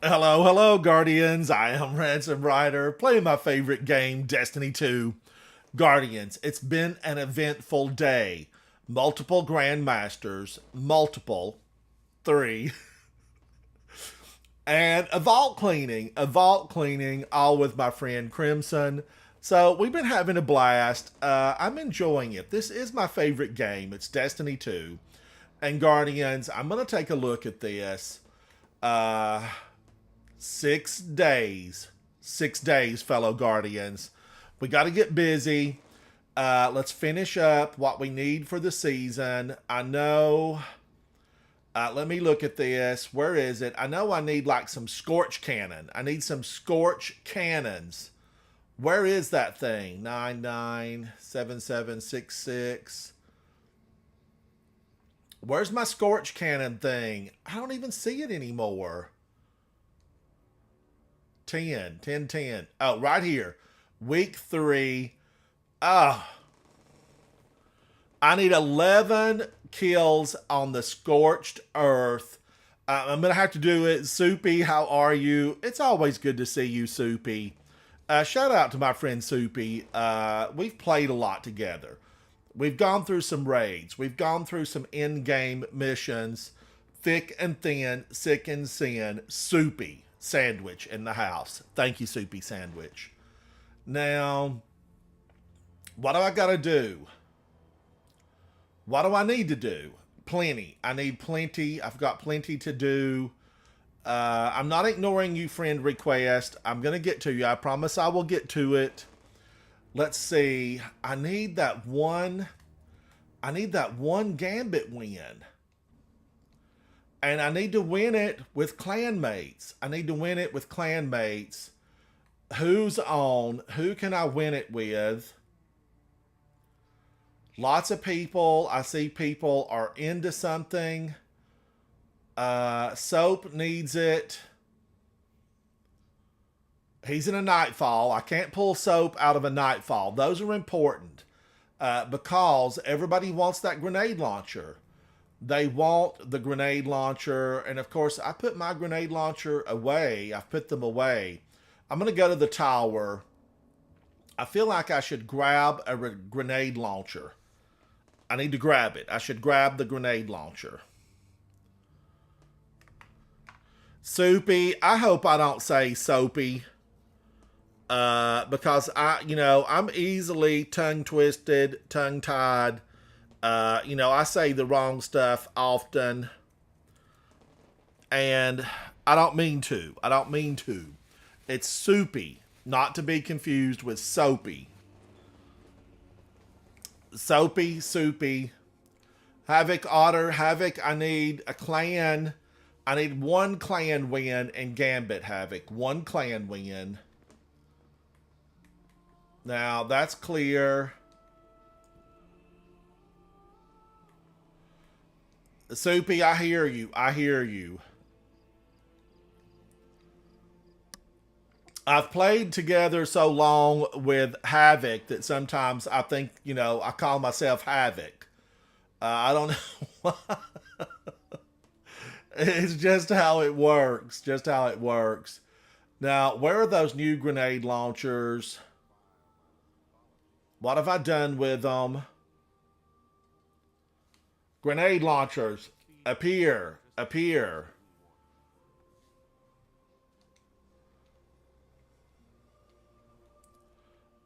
Hello, hello, Guardians. I am Ransom Rider, playing my favorite game, Destiny 2. Guardians, it's been an eventful day. Multiple Grandmasters, three, and a vault cleaning, all with my friend Crimson. So we've been having a blast. I'm enjoying it. This is my favorite game. It's Destiny 2. And Guardians, I'm going to take a look at this. Uh, 6 days. 6 days, fellow Guardians. We got to get busy. Let's finish up what we need for the season. I know. Let me look at this. Where is it? I know I need like some Scorch Cannon. I need some Scorch Cannons. Where is that thing? 997766. Where's my Scorch Cannon thing? I don't even see it anymore. 10, 10, 10. Oh, right here. Week 3. Oh, I need 11 kills on the Scorched Earth. I'm going to have to do it. Soupy, how are you? It's always good to see you, Soupy. Shout out to my friend Soupy. We've played a lot together. We've gone through some raids. We've gone through some in-game missions. Thick and thin, sick and sin. Soupy sandwich in the house. Thank you, Soupy Sandwich. Now, what do I got to do? What do I need to do? Plenty. I need plenty. I've got plenty to do. I'm not ignoring you, friend request. I'm going to get to you. I promise I will get to it. Let's see. I need that one. I need that one Gambit win. And I need to win it with clanmates. I need to win it with clanmates. Who's on? Who can I win it with? Lots of people. I see people are into something. Soap needs it. He's in a Nightfall. I can't pull Soap out of a Nightfall. Those are important because everybody wants that grenade launcher. They want the grenade launcher. And of course, I put my grenade launcher away. I've put them away. I'm going to go to the tower. I feel like I should grab a grenade launcher. I need to grab it. I should grab the grenade launcher. Soupy. I hope I don't say Soapy. Because I'm easily tongue twisted, tongue tied. I say the wrong stuff often. And I don't mean to. I don't mean to. It's Soupy, not to be confused with Soapy. Soapy, Soupy. Havoc, Otter, Havoc, I need a clan. I need one clan win in Gambit, Havoc. One clan win. Now, that's clear. Soupy, I hear you. I hear you. I've played together so long with Havoc that sometimes I think, I call myself Havoc. I don't know. It's just how it works. Just how it works. Now, where are those new grenade launchers? What have I done with them? Grenade launchers. Appear. Appear.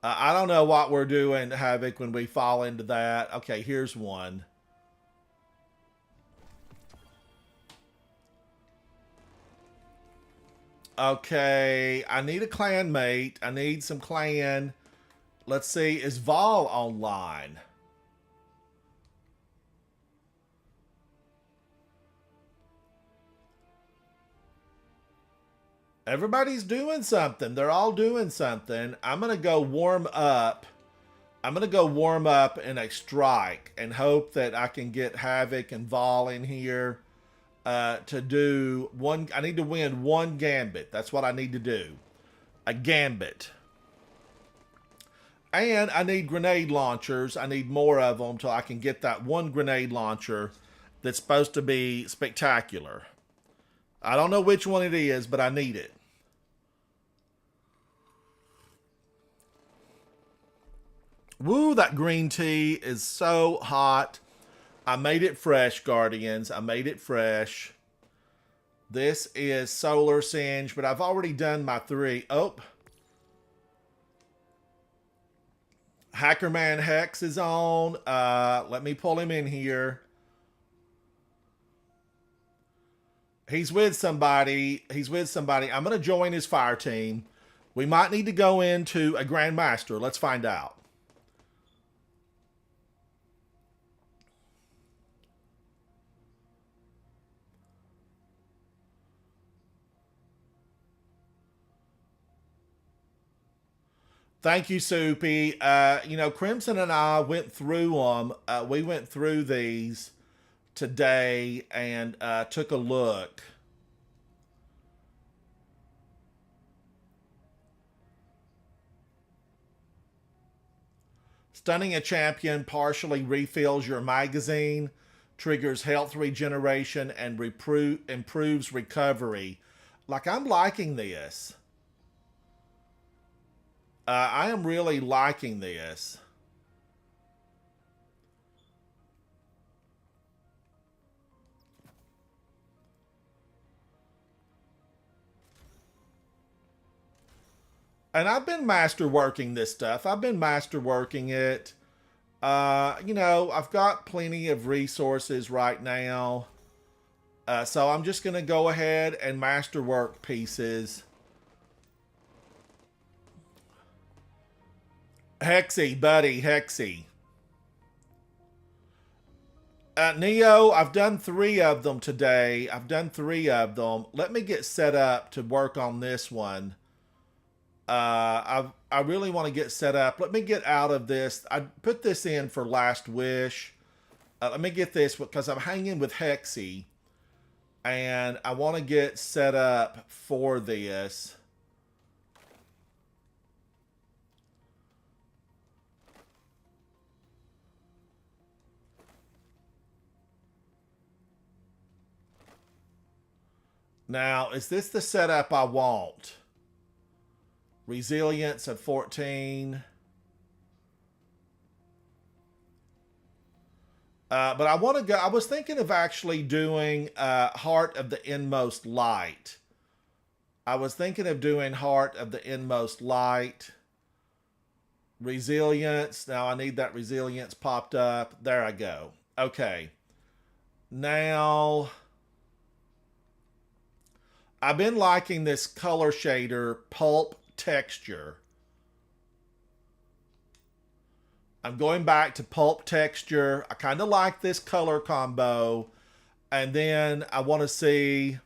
I don't know what we're doing, Havoc, when we fall into that. Okay, here's one. Okay, I need a clanmate. I need some clan. Let's see, is Vol online? Everybody's doing something. They're all doing something. I'm going to go warm up. I'm going to go warm up in a strike and hope that I can get Havoc and Vol in here to do one. I need to win one Gambit. That's what I need to do. A Gambit. And I need grenade launchers. I need more of them till I can get that one grenade launcher that's supposed to be spectacular. I don't know which one it is, but I need it. Woo, that green tea is so hot. I made it fresh, Guardians. I made it fresh. This is Solar Singe, but I've already done my 3. Oh. Hackerman Hex is on. Let me pull him in here. He's with somebody. He's with somebody. I'm going to join his fire team. We might need to go into a Grandmaster. Let's find out. Thank you, Soupy. You know, Crimson and I went through them. We went through these today and took a look. Stunning a champion partially refills your magazine, triggers health regeneration, and improves recovery. Like, I'm liking this. I am really liking this. And I've been masterworking this stuff. I've been masterworking it. You know, I've got plenty of resources right now. So I'm just going to go ahead and masterwork pieces. Hexy, buddy, Hexy. Neo, I've done 3 of them today. I've done 3 of them. Let me get set up to work on this one. I really want to get set up. Let me get out of this. I put this in for Last Wish. Let me get this because I'm hanging with Hexy. And I want to get set up for this. Now, is this the setup I want? Resilience at 14. But I want to go. I was thinking of actually doing Heart of the Inmost Light. I was thinking of doing Heart of the Inmost Light. Resilience. Now I need that resilience popped up. There I go. Okay. Now, I've been liking this color shader, Pulp Texture. I'm going back to Pulp Texture. I kind of like this color combo. And then I want to see...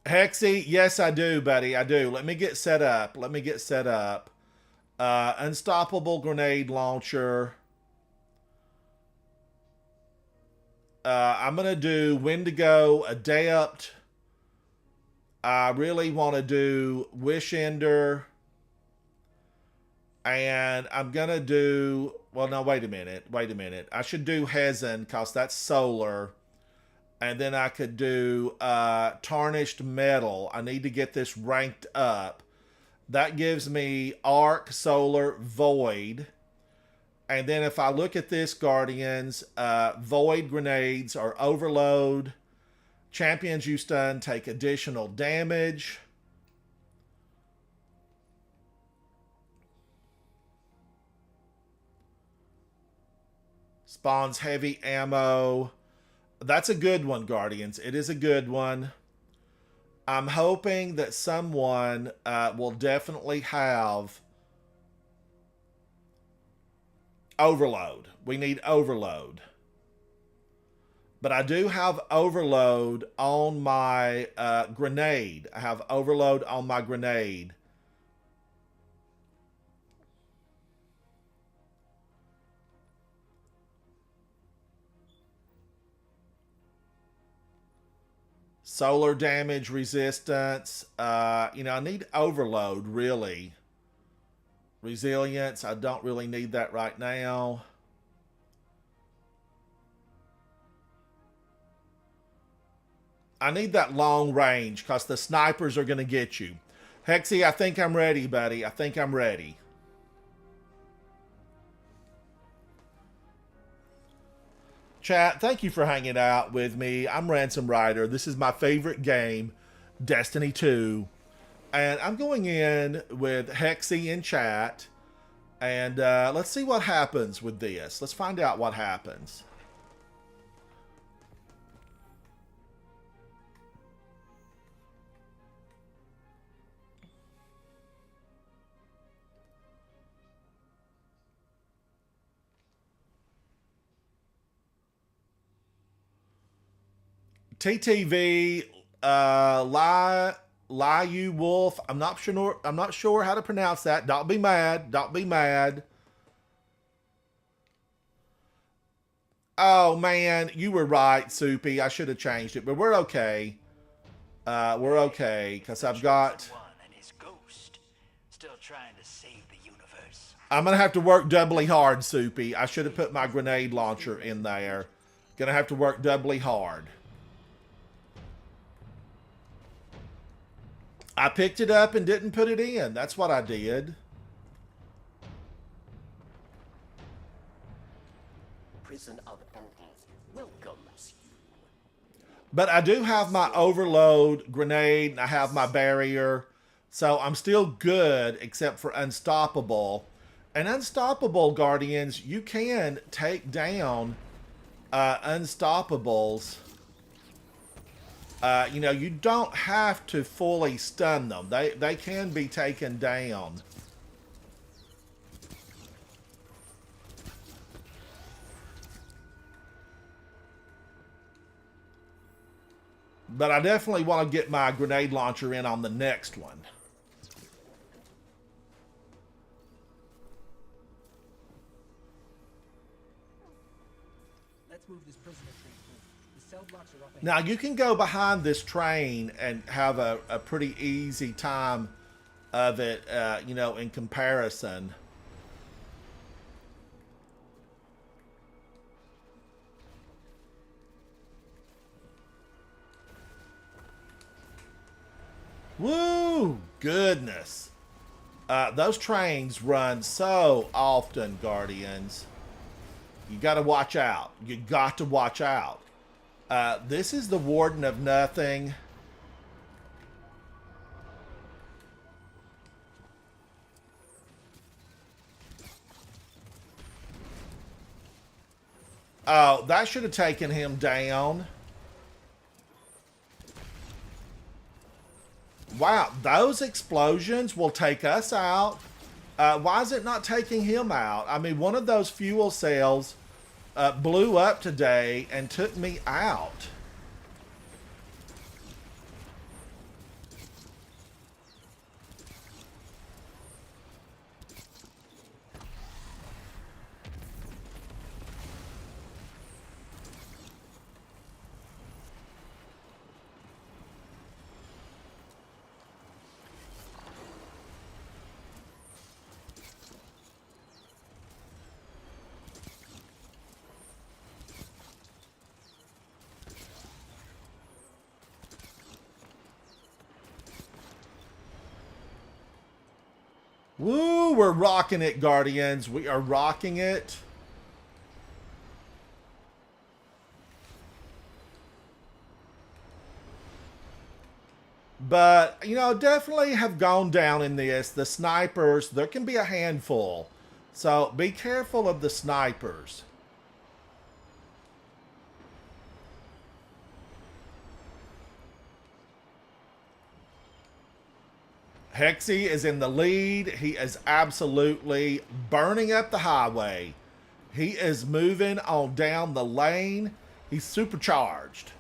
Hexy, yes I do, buddy. I do. Let me get set up. Let me get set up. Unstoppable Grenade Launcher. I'm going to do Wendigo Adept. I really want to do Wish Ender. And I'm going to do... Well, no, wait a minute. Wait a minute. I should do Hezen because that's solar. And then I could do Tarnished Metal. I need to get this ranked up. That gives me Arc, Solar, Void. And then if I look at this, Guardians, Void Grenades or Overload. Champions you stun take additional damage. Spawns heavy ammo. That's a good one, Guardians. It is a good one. I'm hoping that someone will definitely have Overload. We need Overload. But I do have Overload on my grenade. I have Overload on my grenade. Solar damage resistance. You know, I need Overload, really. Resilience, I don't really need that right now. I need that long range because the snipers are going to get you. Hexy, I think I'm ready, buddy. I think I'm ready. Chat, thank you for hanging out with me. I'm Ransom Rider. This is my favorite game, Destiny 2. And I'm going in with Hexy in chat. And let's see what happens with this. Let's find out what happens. TTV, lie you wolf. I'm not sure how to pronounce that. Don't be mad. Don't be mad. Oh man, you were right, Soupy. I should have changed it, but we're okay. We're okay because I've got. I'm gonna have to work doubly hard, Soupy. I should have put my grenade launcher in there. Gonna have to work doubly hard. I picked it up and didn't put it in. That's what I did. Prison of Elders welcomes you. But I do have my overload grenade and I have my barrier. So I'm still good except for unstoppable. And unstoppable, Guardians, you can take down unstoppables. You know, you don't have to fully stun them. They can be taken down. But I definitely want to get my grenade launcher in on the next one. Let's move this prisoner train. Now, you can go behind this train and have a pretty easy time of it, you know, in comparison. Woo! Goodness. Those trains run so often, Guardians. You got to watch out. You got to watch out. This is the Warden of Nothing. Oh, that should have taken him down. Wow, those explosions will take us out. Why is it not taking him out? I mean, one of those fuel cells blew up today and took me out. Woo, we're rocking it, Guardians. We are rocking it. But, you know, definitely have gone down in this. The snipers, there can be a handful. So be careful of the snipers. Hexy is in the lead. He is absolutely burning up the highway. He is moving on down the lane. He's supercharged.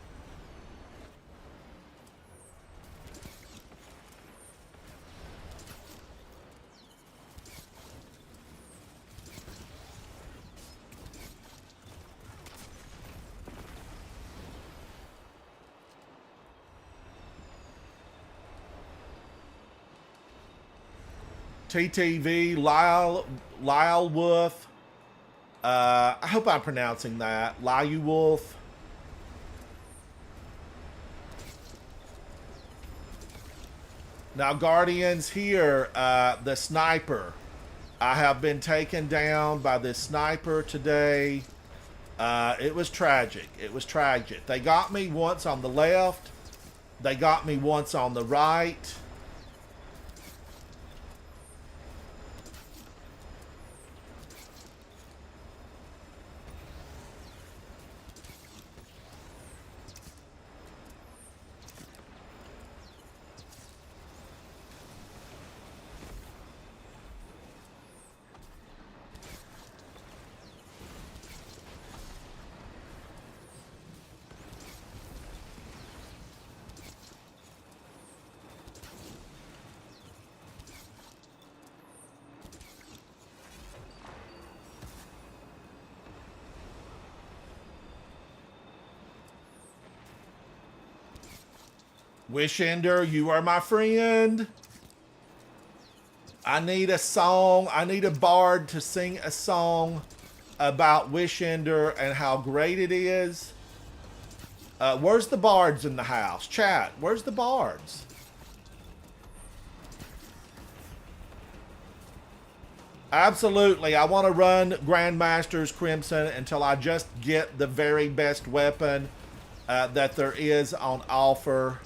TTV, Lyle Wolf. I hope I'm pronouncing that. Lyle Wolf. Now, Guardians, here, the sniper. I have been taken down by this sniper today. It was tragic. It was tragic. They got me once on the left. They got me once on the right. Wishender, you are my friend. I need a song. I need a bard to sing a song about Wishender and how great it is. Where's the bards in the house? Chat, where's the bards? Absolutely. I want to run Grandmaster's Crimson until I just get the very best weapon that there is on offer.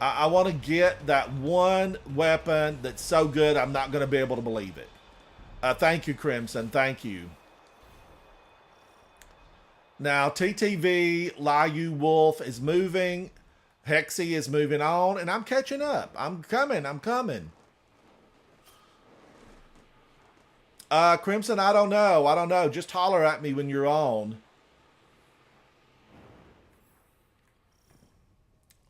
I want to get that one weapon that's so good I'm not going to be able to believe it. Thank you, Crimson. Thank you. Now, TTV, Liu Wolf is moving. Hexy is moving on, and I'm catching up. I'm coming. I'm coming. Crimson, I don't know. I don't know. Just holler at me when you're on.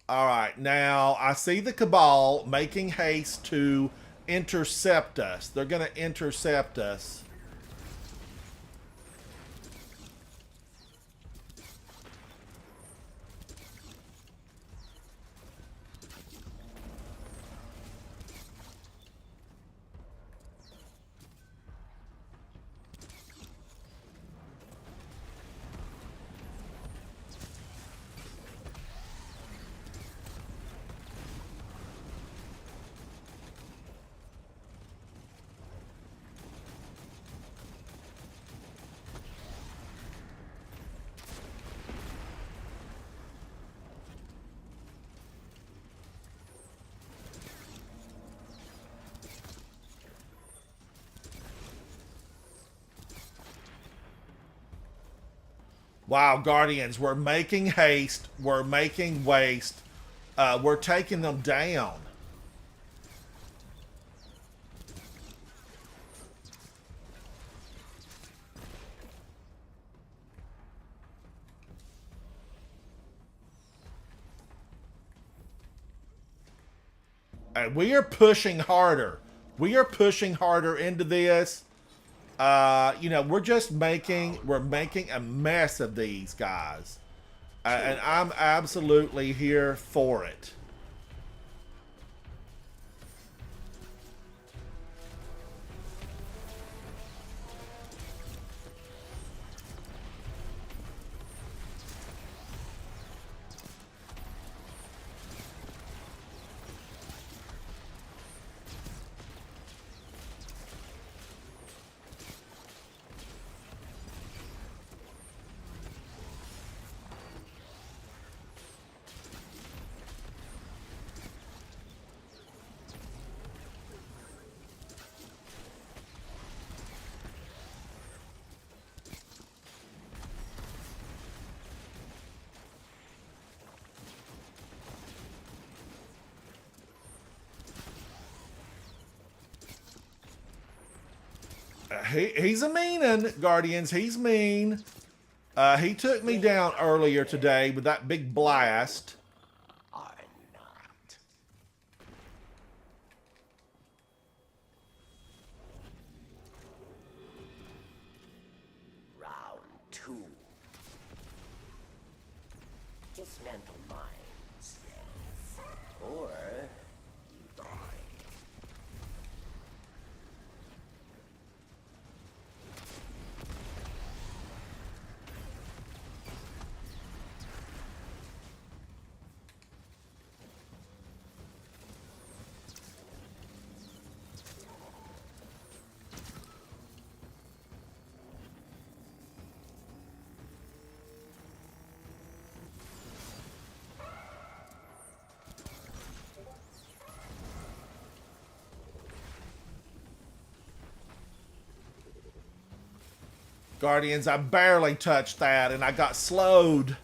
All right, now I see the Cabal making haste to intercept us. They're going to intercept us. Wow, Guardians, we're making haste. We're making waste. We're taking them down. And we are pushing harder. We are pushing harder into this. You know, we're making a mess of these guys. And I'm absolutely here for it. He's a meanin', Guardians. He's mean. He took me down earlier today with that big blast. Are not. Round 2. Dismantle mines. Or you die. Guardians, I barely touched that and I got slowed.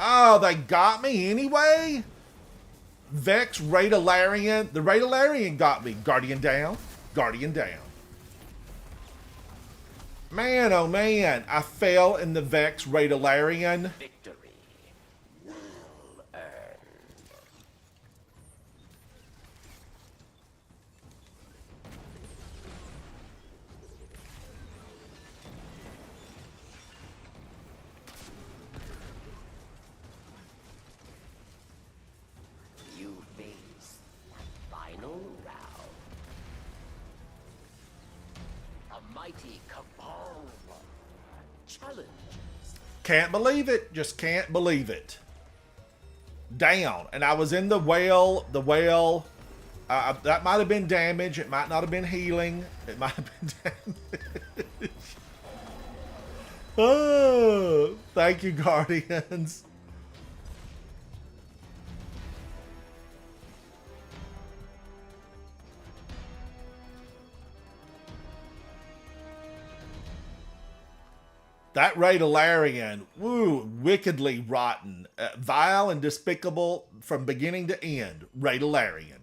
Oh, they got me anyway? Vex, Raidalarian. The Raidalarian got me. Guardian down. Guardian down. Man, oh man. I fell in the Vex Raidalarian. Victory. Well earned. You face the final round. A mighty cabal challenges. Can't believe it. Just can't believe it. Down. And I was in the well. The well. That might have been damage. It might not have been healing. It might have been damage. Oh, thank you, Guardians. That Raidalarian, woo, wickedly rotten. Vile and despicable from beginning to end. Raidalarian.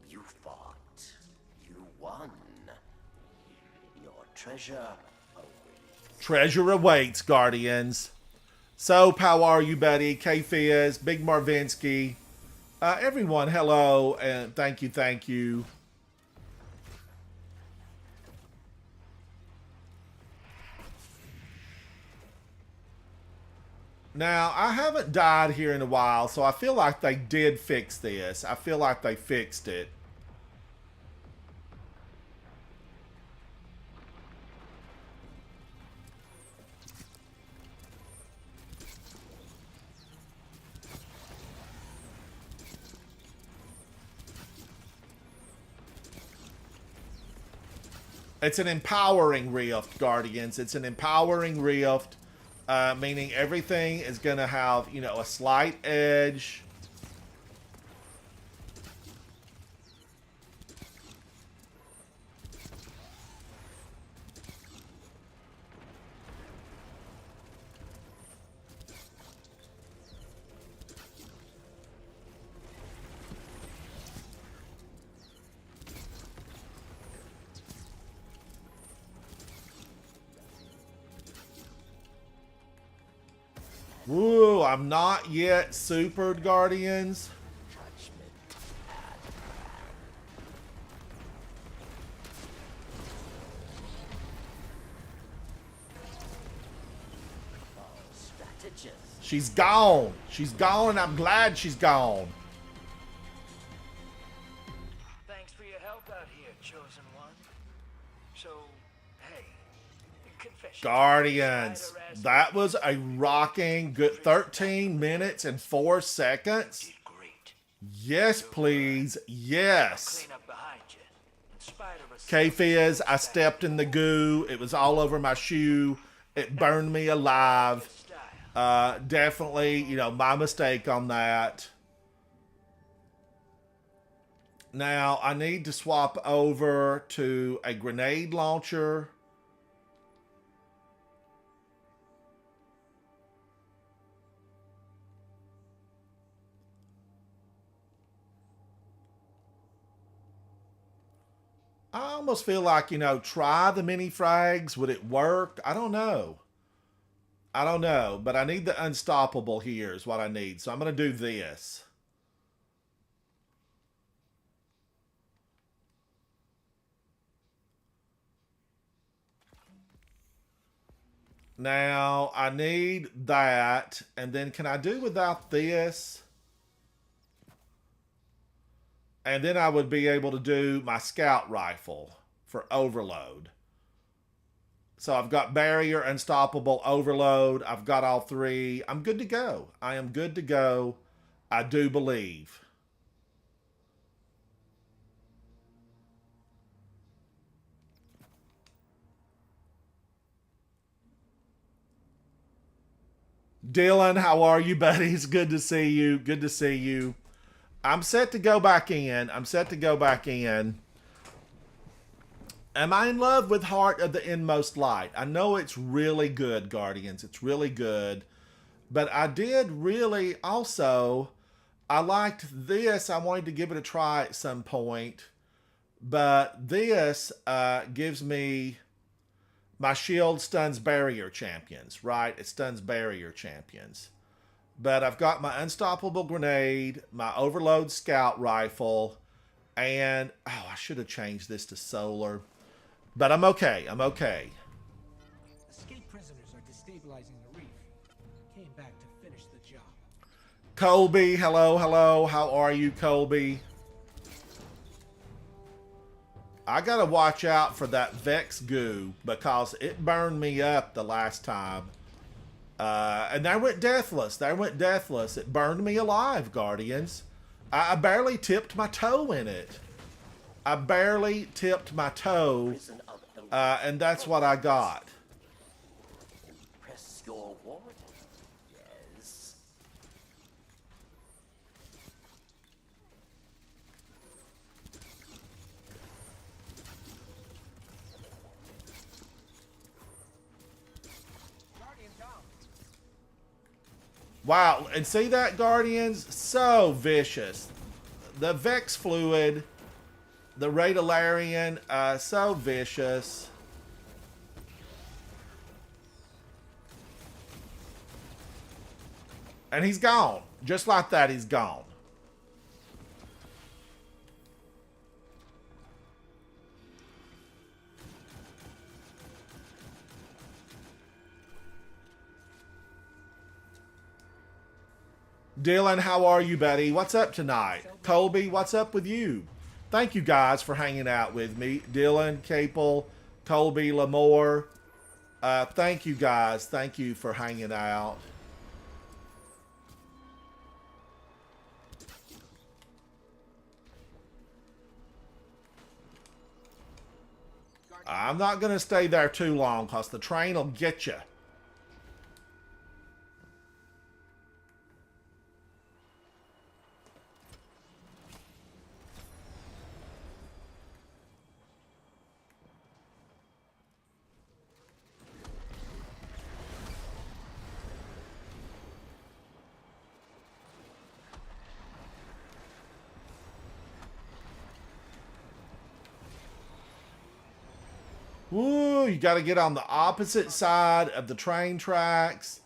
You fought. You won. Your treasure awaits. Treasure awaits, Guardians. So, how are you, buddy? K-Fizz, Big Marvinsky. Everyone, hello, and thank you, thank you. Now, I haven't died here in a while, so I feel like they did fix this. I feel like they fixed it. It's an empowering rift, Guardians. It's an empowering rift, meaning everything is going to have, you know, a slight edge. Woo, I'm not yet supered, Guardians. Judgment at cabal strategist. She's gone. She's gone, and I'm glad she's gone. Thanks for your help out here, Chosen One. So, hey, confession. Guardians, that was a rocking good 13 minutes and 4 seconds. Did great. Yes, please. Yes. Clean up behind you. In spite of us. K-Fizz, I stepped in the goo. It was all over my shoe. It burned me alive. Style. Definitely, you know, my mistake on that. Now, I need to swap over to a grenade launcher. I almost feel like, you know, try the mini frags. Would it work? I don't know. I don't know, but I need the unstoppable here is what I need. So I'm going to do this. Now, I need that. And then can I do without this? And then I would be able to do my scout rifle for overload. So I've got barrier, unstoppable, overload. I've got all three. I'm good to go. I am good to go. I do believe. Dylan, how are you, buddy? It's good to see you. Good to see you. I'm set to go back in. I'm set to go back in. Am I in love with Heart of the Inmost Light? I know it's really good, Guardians. It's really good. But I did really also, I liked this. I wanted to give it a try at some point. But this gives me my shield stuns barrier champions, right? It stuns barrier champions. But I've got my unstoppable grenade, my overload scout rifle, and oh, I should have changed this to solar. But I'm okay. I'm okay. Escaped prisoners are destabilizing the reef. Came back to finish the job. Colby, hello, hello. How are you, Colby? I gotta watch out for that Vex goo because it burned me up the last time. And they went deathless. They went deathless. It burned me alive, Guardians. I barely tipped my toe in it. I barely tipped my toe, Prison of the and that's what I got. Press your Warden. Yes. Guardian down. Wow, and see that, Guardians? So vicious. The Vex Fluid, the Radalarian, so vicious. And he's gone. Just like that, he's gone. Dylan, how are you, buddy? What's up tonight? Colby, what's up with you? Thank you guys for hanging out with me. Dylan, Capel, Colby, Lamore. Thank you guys. Thank you for hanging out. I'm not going to stay there too long because the train will get you. Woo, you got to get on the opposite side of the train tracks.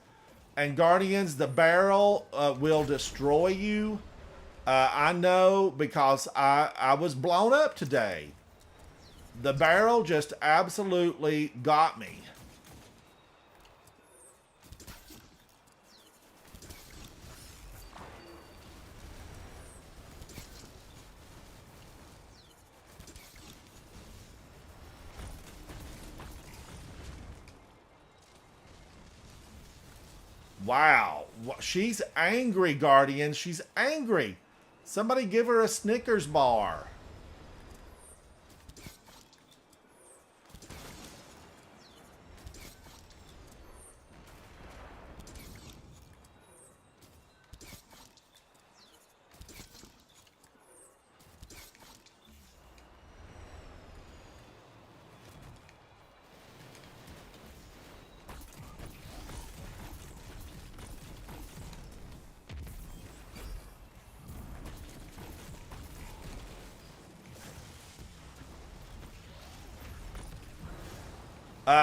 And Guardians, the barrel will destroy you. I know because I was blown up today. The barrel just absolutely got me. Wow. She's angry, Guardian. She's angry. Somebody give her a Snickers bar.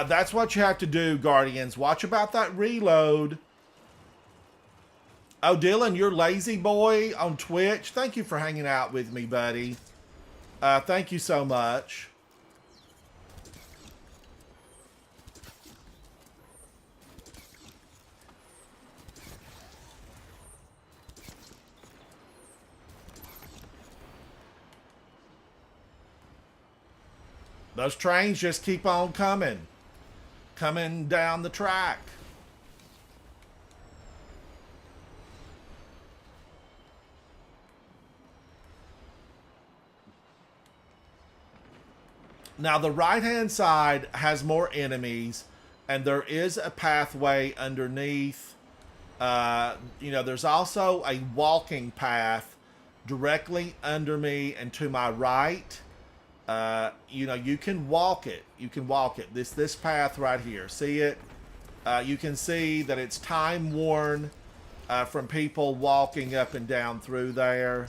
That's what you have to do, Guardians. Watch about that reload. Oh, Dylan, you're Lazy Boy on Twitch. Thank you for hanging out with me, buddy. Thank you so much. Those trains just keep on coming. coming down the track. Now the right-hand side has more enemies, and there is a pathway underneath. You know, there's also a walking path directly under me and to my right. You know, you can walk it. You can walk it. This path right here. See it? You can see that it's time worn from people walking up and down through there.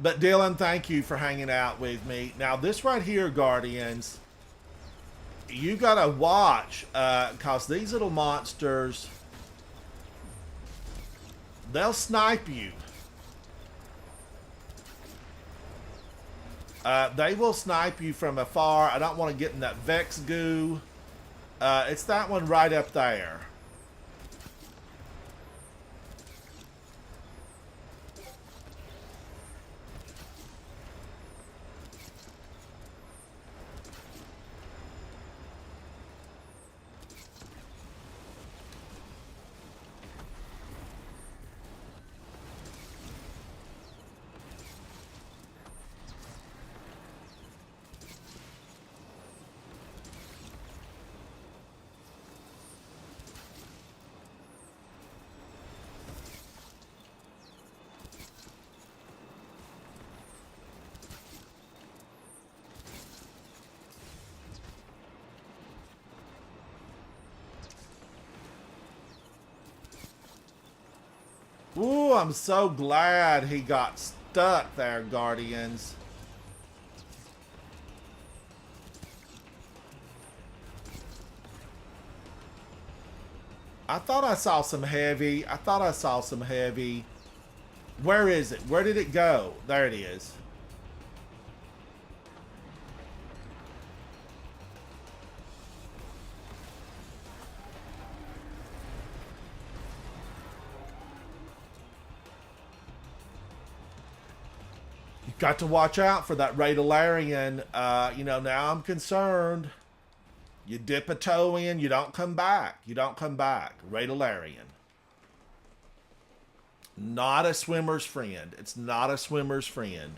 But Dylan, thank you for hanging out with me. Now this right here, Guardians, you gotta watch, cause these little monsters, they'll snipe you. They will snipe you from afar. I don't want to get in that Vex goo. It's that one right up there. Ooh, I'm so glad he got stuck there, Guardians. I thought I saw some heavy. I thought I saw some heavy. Where is it? Where did it go? There it is. Got to watch out for that Radalarian. You know, now I'm concerned. You dip a toe in, you don't come back. You don't come back. Radalarian. Not a swimmer's friend. It's not a swimmer's friend.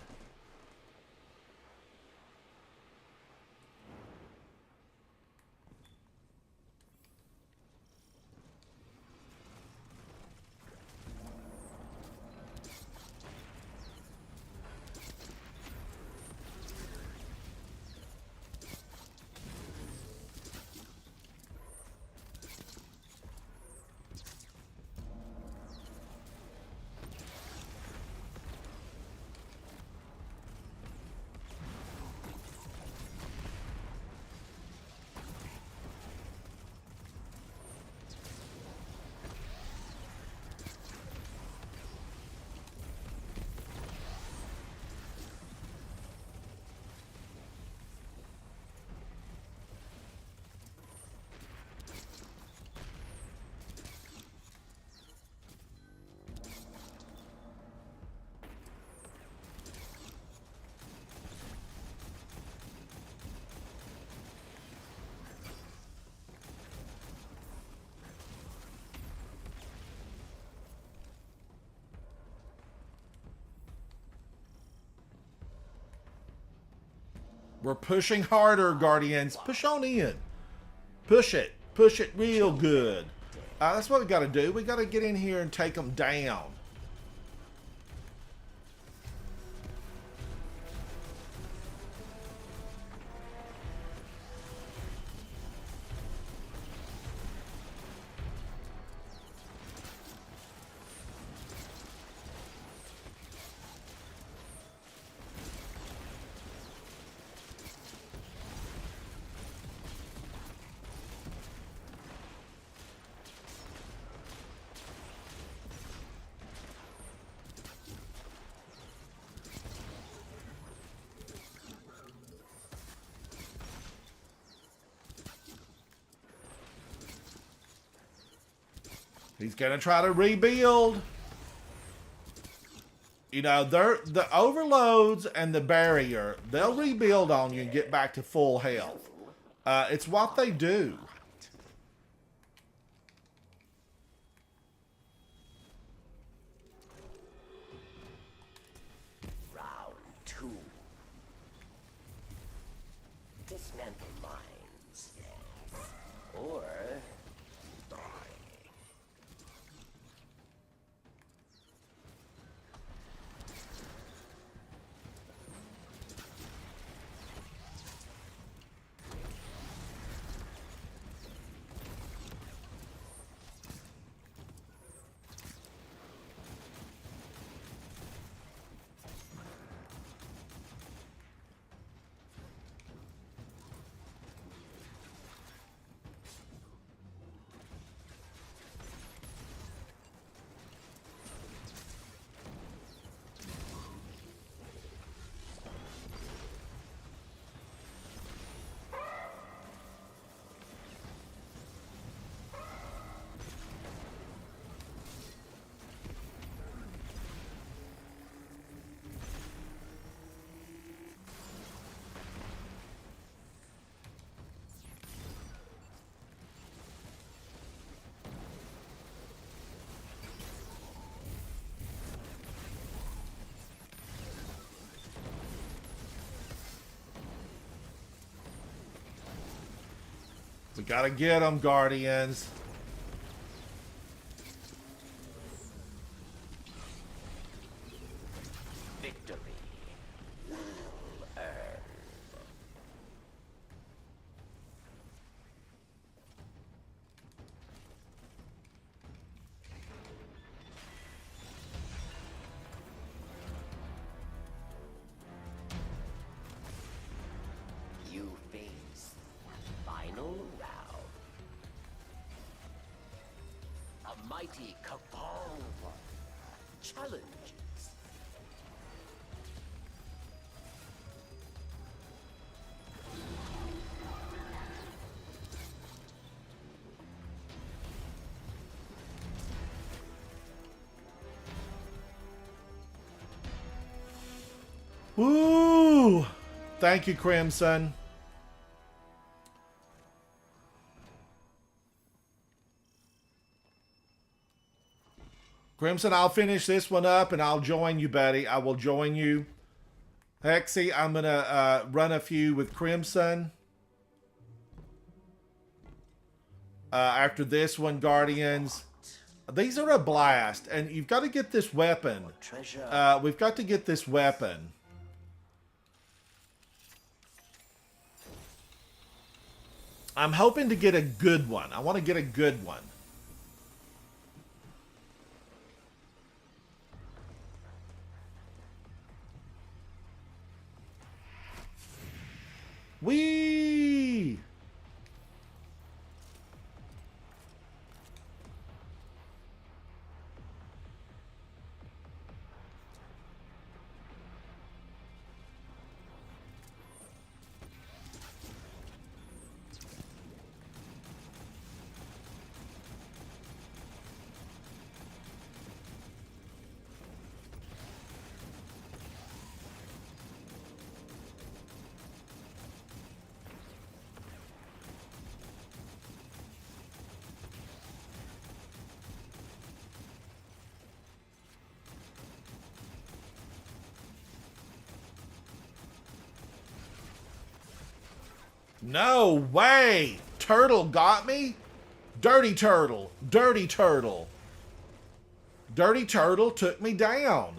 We're pushing harder, Guardians. Push on in. Push it. Push it real good. That's what we got to do. We got to get in here and take them down. He's gonna try to rebuild. You know, the overloads and the barrier, they'll rebuild on you and get back to full health. It's what they do. Round 2. Dismantle mines, yes. Or die. We gotta get them, Guardians. Victory. Well earned. You face final round. A mighty cabal challenges. Woo! Thank you, Crimson. Crimson, I'll finish this one up and I'll join you, buddy. I will join you. Hexy, I'm going to run a few with Crimson. After this one, Guardians. These are a blast, and you've got to get this weapon. Treasure. We've got to get this weapon. I'm hoping to get a good one. I want to get a good one. Whee! No way! Turtle got me? Dirty Turtle. Dirty Turtle. Dirty Turtle took me down.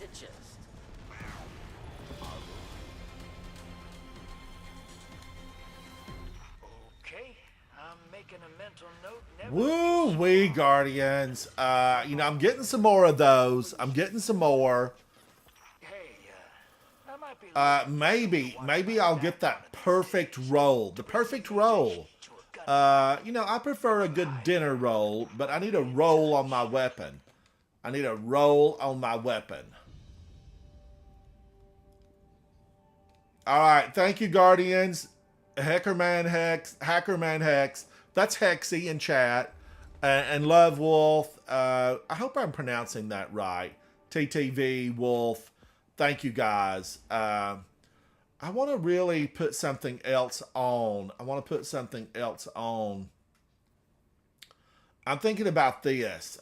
the chest. Okay, I'm making a mental note. Never Woo wee, Guardians. I'm getting some more of those. I'm getting some more. Hey, I might be Maybe I'll get that perfect roll. The perfect roll. I prefer a good dinner roll, but I need a roll on my weapon. I need a roll on my weapon. All right, thank you, Guardians. Hackerman Hex. That's Hexy in chat. And Love Wolf. I hope I'm pronouncing that right. TTV Wolf. Thank you, guys. I want to really put something else on. I'm thinking about this.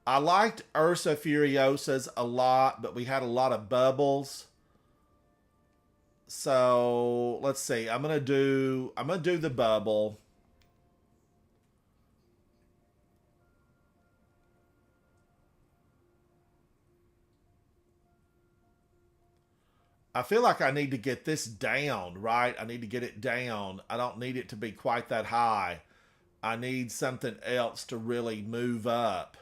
I liked Ursa Furiosa's a lot, but we had a lot of bubbles. So let's see. I'm gonna do the bubble. I feel like I need to get this down, right? I need to get it down. I don't need it to be quite that high. I need something else to really move up.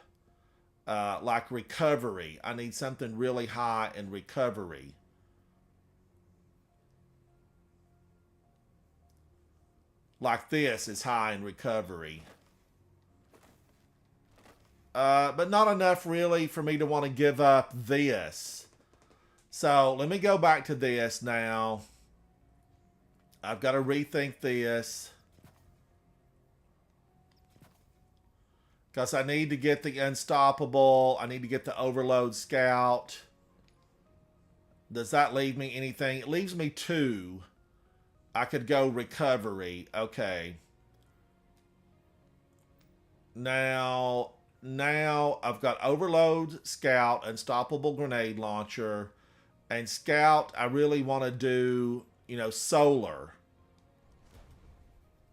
Like recovery. I need something really high in recovery. Like this is high in recovery. But not enough really for me to want to give up this. So let me go back to this now. I've got to rethink this. Because I need to get the Unstoppable. I need to get the Overload Scout. Does that leave me anything? It leaves me 2. I could go Recovery. Okay. Now I've got Overload Scout, Unstoppable Grenade Launcher. And Scout, I really want to do, Solar.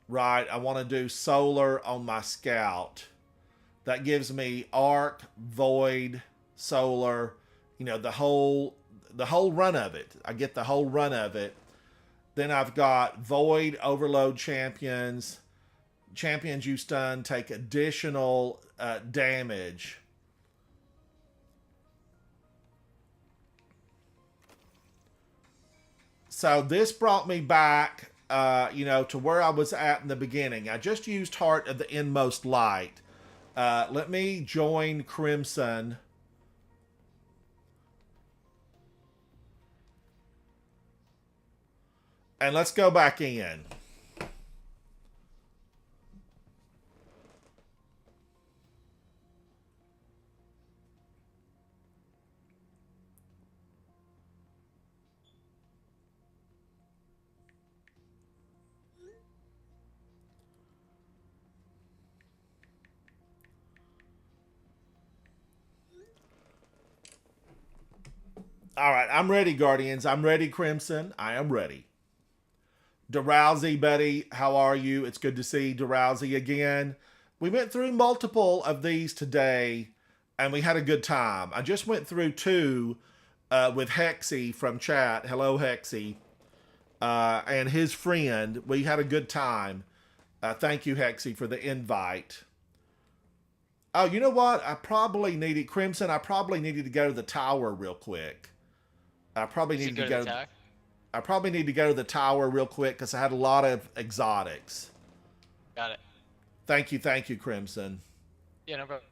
Right? I want to do Solar on my Scout. That gives me Arc, Void, Solar, the whole run of it. I get the whole run of it. Then I've got Void, Overload Champions. Champions you stun take additional damage. So this brought me back, to where I was at in the beginning. I just used Heart of the Inmost Light. Let me join Crimson. And let's go back in. All right, I'm ready, Guardians. I'm ready, Crimson. I am ready. DeRousey, buddy, how are you? It's good to see DeRousey again. We went through multiple of these today, and we had a good time. I just went through 2 with Hexy from chat. Hello, Hexy. And his friend. We had a good time. Thank you, Hexy, for the invite. Oh, you know what? Crimson, I probably needed to go to the tower real quick. I probably need to go to the tower real quick because I had a lot of exotics. Got it. Thank you, Crimson. Yeah, no problem.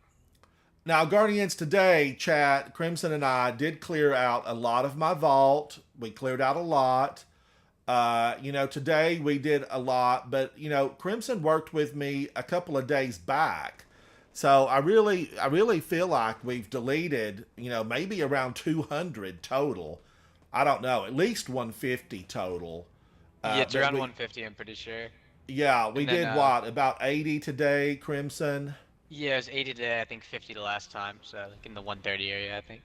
Now, Guardians, today, chat, Crimson and I did clear out a lot of my vault. We cleared out a lot. Today we did a lot, but, Crimson worked with me a couple of days back. So I really feel like we've deleted, maybe around 200 total. I don't know, at least 150 total. Yeah, it's around 150, I'm pretty sure. Yeah, we did what, about 80 today, Crimson? Yeah, it was 80 today, I think 50 the last time, so like in the 130 area, I think.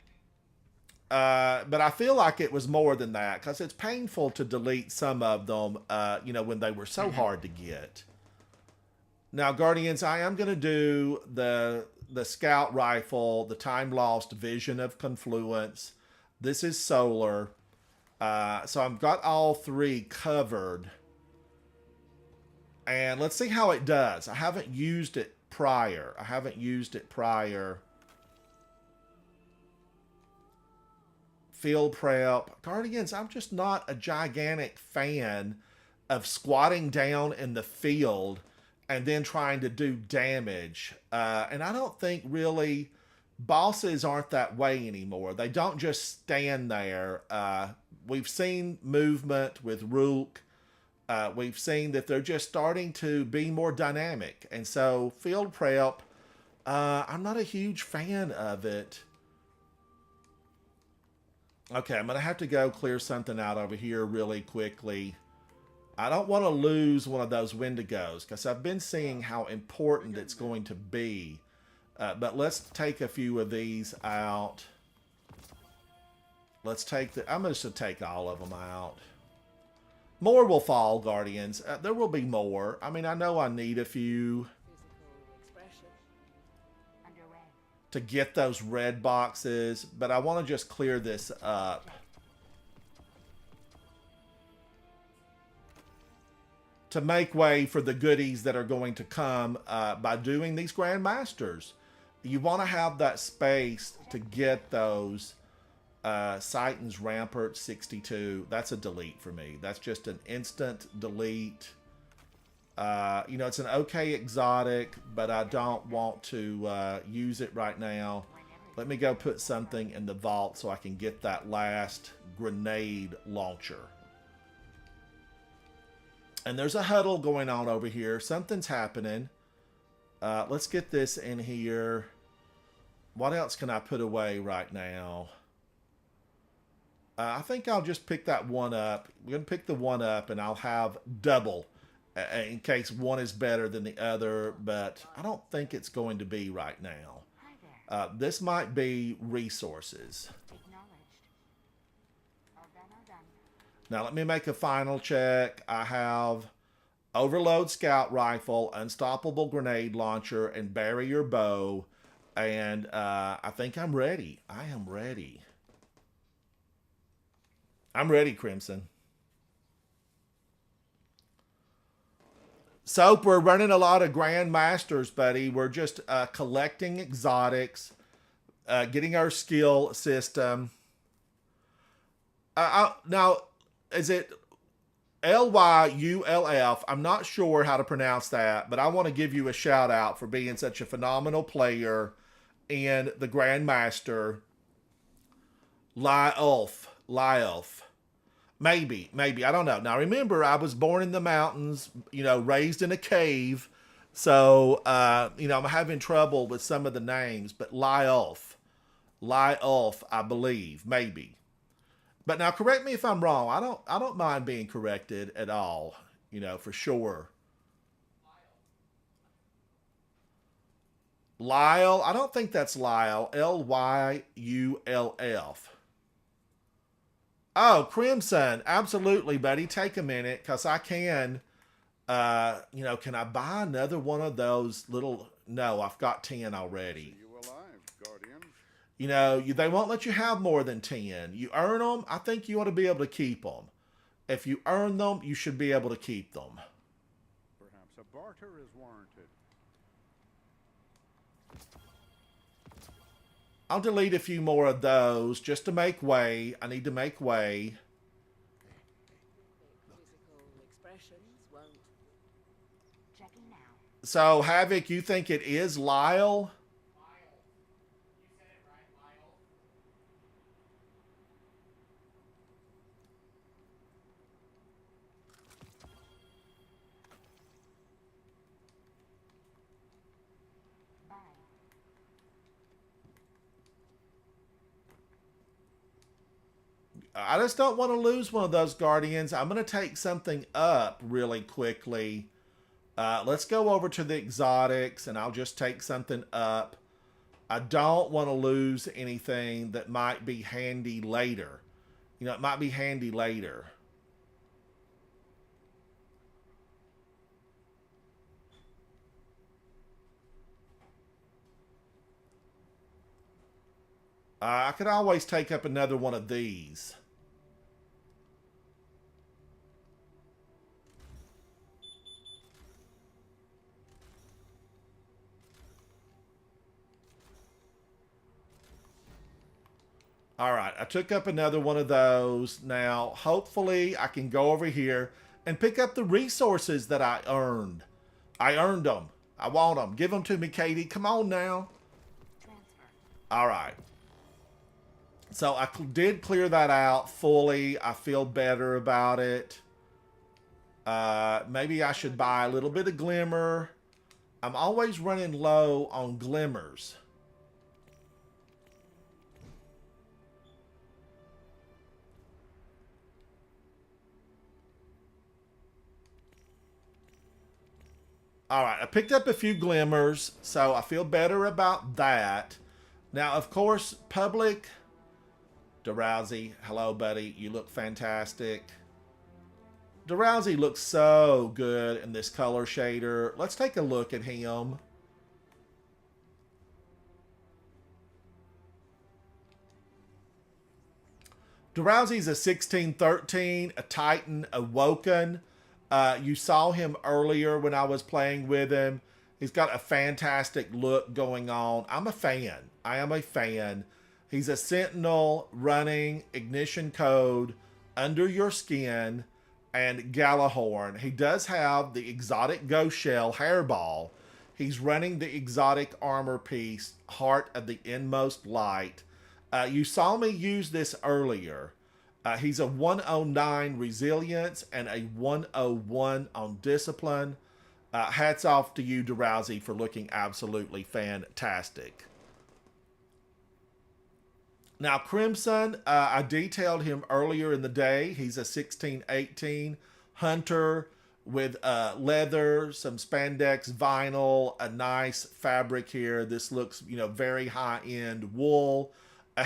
But I feel like it was more than that, because it's painful to delete some of them, when they were so hard to get. Now, Guardians, I am going to do the scout rifle, the time lost vision of confluence. This is solar. So I've got all three covered. And let's see how it does. I haven't used it prior. Field prep. Guardians, I'm just not a gigantic fan of squatting down in the field and then trying to do damage. And I don't think really bosses aren't that way anymore. They don't just stand there. We've seen movement with Rook. We've seen that they're just starting to be more dynamic. And so field prep, I'm not a huge fan of it. Okay, I'm going to have to go clear something out over here really quickly. I don't want to lose one of those Wendigos because I've been seeing how important it's going to be. But let's take a few of these out. Let's take I'm just going to take all of them out. More will fall, Guardians. There will be more. I mean, I know I need a few to get those red boxes, but I want to just clear this up. To make way for the goodies that are going to come by doing these Grandmasters. You want to have that space to get those Titan's Rampart 62. That's a delete for me. That's just an instant delete. You know, it's an okay exotic, but I don't want to use it right now. Let me go put something in the vault so I can get that last grenade launcher. And there's a huddle going on over here. Something's happening. Let's get this in here. What else can I put away right now? I think I'll just pick that one up. We're going to pick the one up and I'll have double in case one is better than the other. But I don't think it's going to be right now. This might be resources. Now let me make a final check. I have overload scout rifle, unstoppable grenade launcher, and barrier bow. And I think I'm ready. I am ready. I'm ready, Crimson. Soap, we're running a lot of Grandmasters, buddy. We're just collecting exotics, getting our skill system. Now, is it Lyulf? I'm not sure how to pronounce that, but I want to give you a shout out for being such a phenomenal player in the Grandmaster. Lyulf. Maybe. I don't know. Now, remember, I was born in the mountains, you know, raised in a cave. So, you know, I'm having trouble with some of the names, but Lyulf, I believe, maybe. But now, correct me if I'm wrong. I don't mind being corrected at all, you know, for sure. Lyle, I don't think that's Lyle. Lyulf. Oh, Crimson, absolutely, buddy. Take a minute, because I can, you know, can I buy another one of those little... No, I've got 10 already. You know, they won't let you have more than 10. You earn them, I think you ought to be able to keep them. If you earn them, you should be able to keep them. Perhaps a barter is warranted. I'll delete a few more of those just to make way. I need to make way. So, Havoc, you think it is Lyle? I just don't want to lose one of those Guardians. I'm going to take something up really quickly. Let's go over to the exotics, and I'll just take something up. I don't want to lose anything that might be handy later. You know, it might be handy later. I could always take up another one of these. All right, I took up another one of those. Now, hopefully, I can go over here and pick up the resources that I earned. I earned them. I want them. Give them to me, Katie. Come on now. All right. So I did clear that out fully. I feel better about it. Maybe I should buy a little bit of glimmer. I'm always running low on glimmers. All right, I picked up a few glimmers, so I feel better about that. Now, of course, public... DeRousey, hello, buddy. You look fantastic. DeRousey looks so good in this color shader. Let's take a look at him. DeRousey's a 1613, a Titan, Awoken. You saw him earlier when I was playing with him. He's got a fantastic look going on. I'm a fan. I am a fan. He's a Sentinel running Ignition Code, Under Your Skin, and Galahorn. He does have the exotic Ghost Shell Hairball. He's running the exotic armor piece, Heart of the Inmost Light. You saw me use this earlier. He's a 109 Resilience and a 101 on Discipline. Hats off to you, DeRousey, for looking absolutely fantastic. Now, Crimson, I detailed him earlier in the day. He's a 1618 Hunter with leather, some spandex vinyl, a nice fabric here. This looks, you know, very high-end wool.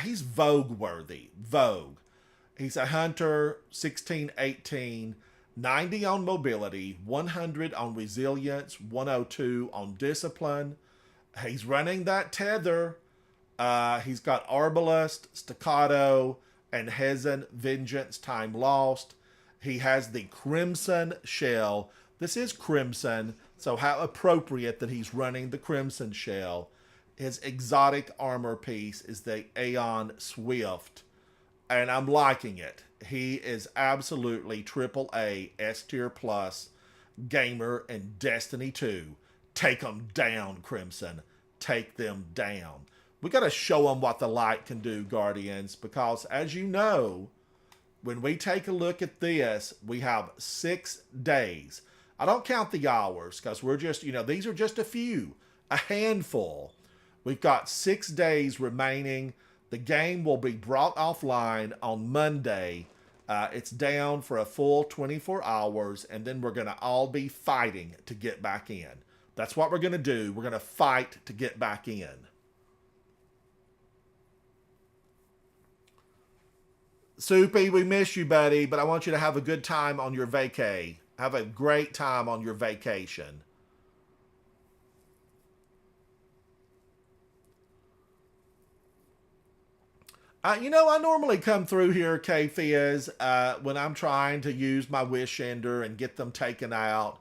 He's Vogue worthy. Vogue. He's a Hunter, 1618, 90 on mobility, 100 on resilience, 102 on discipline. He's running that tether. He's got Arbalest, Staccato, and Hezen, Vengeance, Time Lost. He has the Crimson Shell. This is Crimson, so how appropriate that he's running the Crimson Shell. His exotic armor piece is the Aeon Swift, and I'm liking it. He is absolutely AAA S tier plus gamer in Destiny 2. Take them down, Crimson. Take them down. We got to show them what the light can do, Guardians, because as you know, when we take a look at this, we have 6 days. I don't count the hours because we're just, you know, these are just a few, a handful. We've got 6 days remaining. The game will be brought offline on Monday. It's down for a full 24 hours, and then we're going to all be fighting to get back in. That's what we're going to do. We're going to fight to get back in. Soupy, we miss you, buddy, but I want you to have a good time on your vacay. Have a great time on your vacation. You know, I normally come through here, K-Fizz, when I'm trying to use my Wish Ender and get them taken out.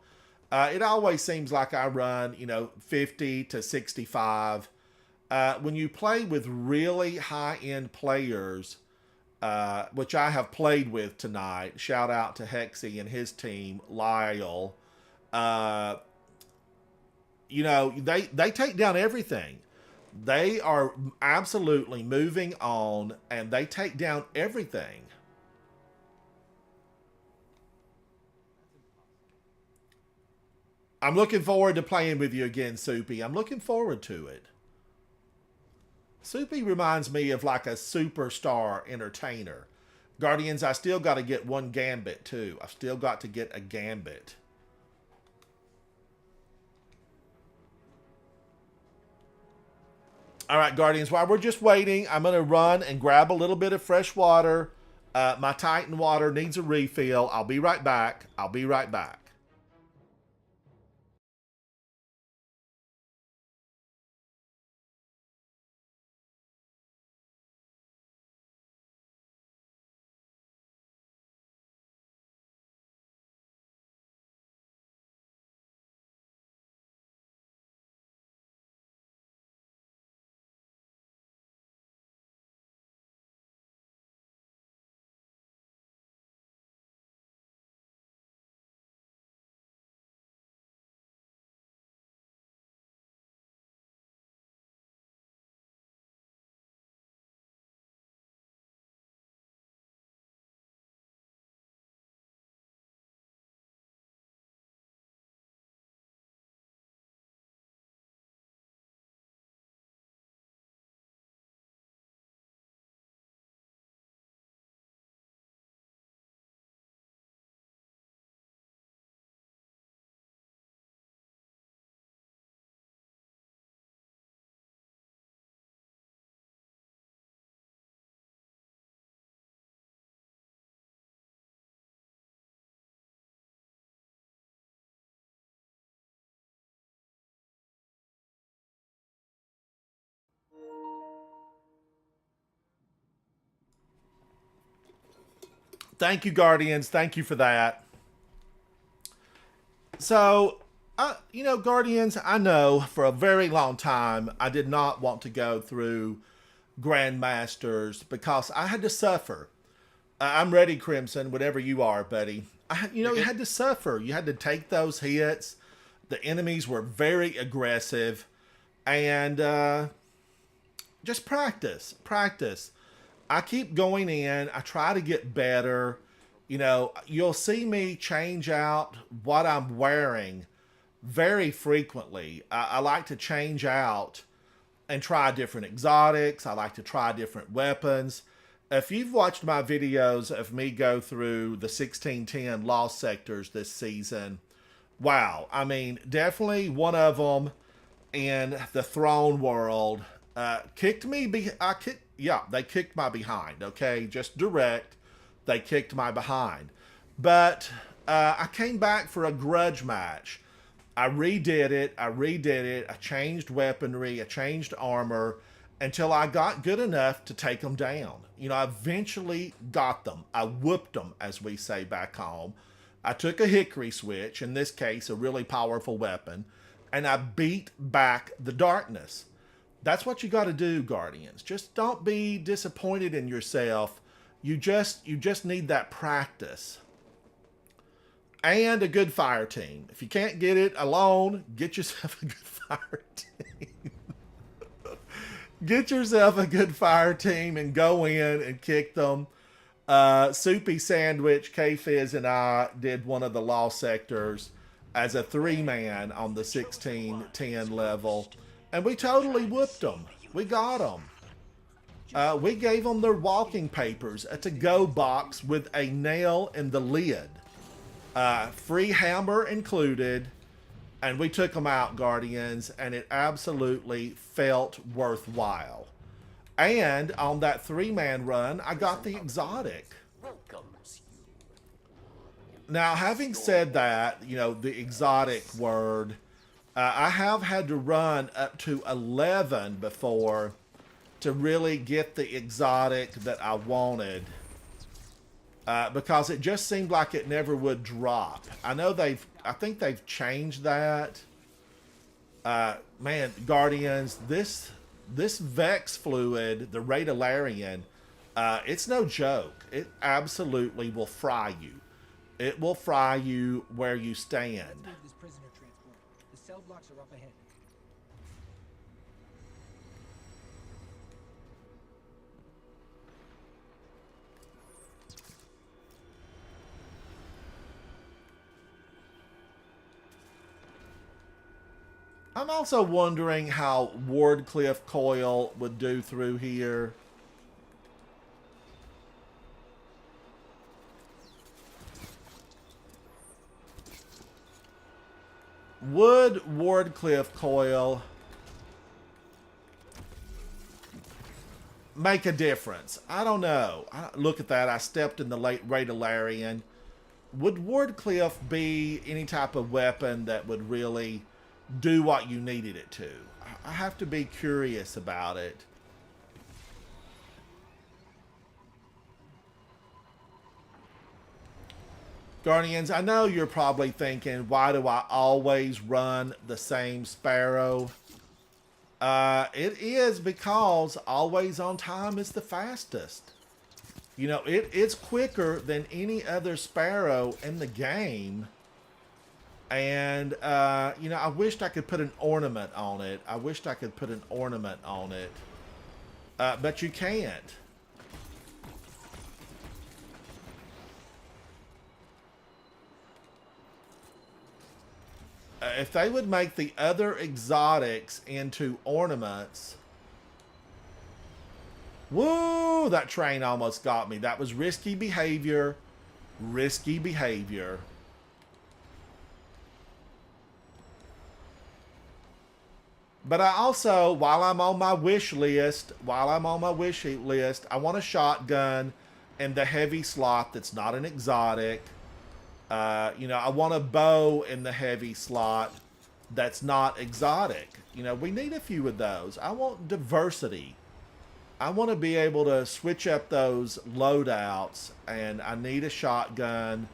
It always seems like I run, you know, 50 to 65. When you play with really high-end players, which I have played with tonight, shout out to Hexy and his team, Lyle, you know, they take down everything. They are absolutely moving on, and they take down everything. I'm looking forward to playing with you again, Soupy. I'm looking forward to it. Soupy reminds me of like a superstar entertainer. Guardians, I still got to get one Gambit, too. I've still got to get a Gambit. All right, Guardians, while we're just waiting, I'm going to run and grab a little bit of fresh water. My Titan water needs a refill. I'll be right back. I'll be right back. Thank you, Guardians. Thank you for that. So, Guardians, I know for a very long time I did not want to go through Grandmasters because I had to suffer. I'm ready, Crimson, whatever you are, buddy. You had to suffer. You had to take those hits. The enemies were very aggressive. And just practice. I keep going in. I try to get better. You'll see me change out what I'm wearing very frequently. I like to change out and try different exotics. I like to try different weapons. If you've watched my videos of me go through the 1610 lost sectors this season, wow. I mean, definitely one of them in the throne world kicked me. They kicked my behind. Okay, just direct. They kicked my behind. But I came back for a grudge match. I redid it. I changed weaponry. I changed armor until I got good enough to take them down. I eventually got them. I whooped them, as we say back home. I took a hickory switch, in this case, a really powerful weapon, and I beat back the darkness. That's what you got to do, Guardians. Just don't be disappointed in yourself. You just need that practice. And a good fire team. If you can't get it alone, get yourself a good fire team. Get yourself a good fire team and go in and kick them. Soupy Sandwich, K-Fizz, and I did one of the lost sectors as a 3-man on the 1610 level. And we totally whooped them. We got them. We gave them their walking papers, a to-go box with a nail in the lid. Free hammer included. And we took them out, Guardians, and it absolutely felt worthwhile. And on that 3-man run, I got the exotic. Now, having said that, the exotic word, I have had to run up to 11 before to really get the exotic that I wanted. Because it just seemed like it never would drop. I think they've changed that. Man, Guardians, this Vex fluid, the Radalarian, it's no joke. It absolutely will fry you. It will fry you where you stand. Let's move this prisoner transport. The cell blocks are up ahead. I'm also wondering how Wardcliff Coil would do through here. Would Wardcliff Coil make a difference? I don't know. Look at that. I stepped in the late Radalarian. Would Wardcliff be any type of weapon that would really do what you needed it to? I have to be curious about it. Guardians, I know you're probably thinking, why do I always run the same Sparrow? It is because always on time is the fastest. It's quicker than any other Sparrow in the game. And, I wished I could put an ornament on it. But you can't. If they would make the other exotics into ornaments... Woo! That train almost got me. That was risky behavior. Risky behavior. But I also, while I'm on my wish list, I want a shotgun in the heavy slot that's not an exotic. I want a bow in the heavy slot that's not exotic. We need a few of those. I want diversity. I want to be able to switch up those loadouts, and I need a shotgun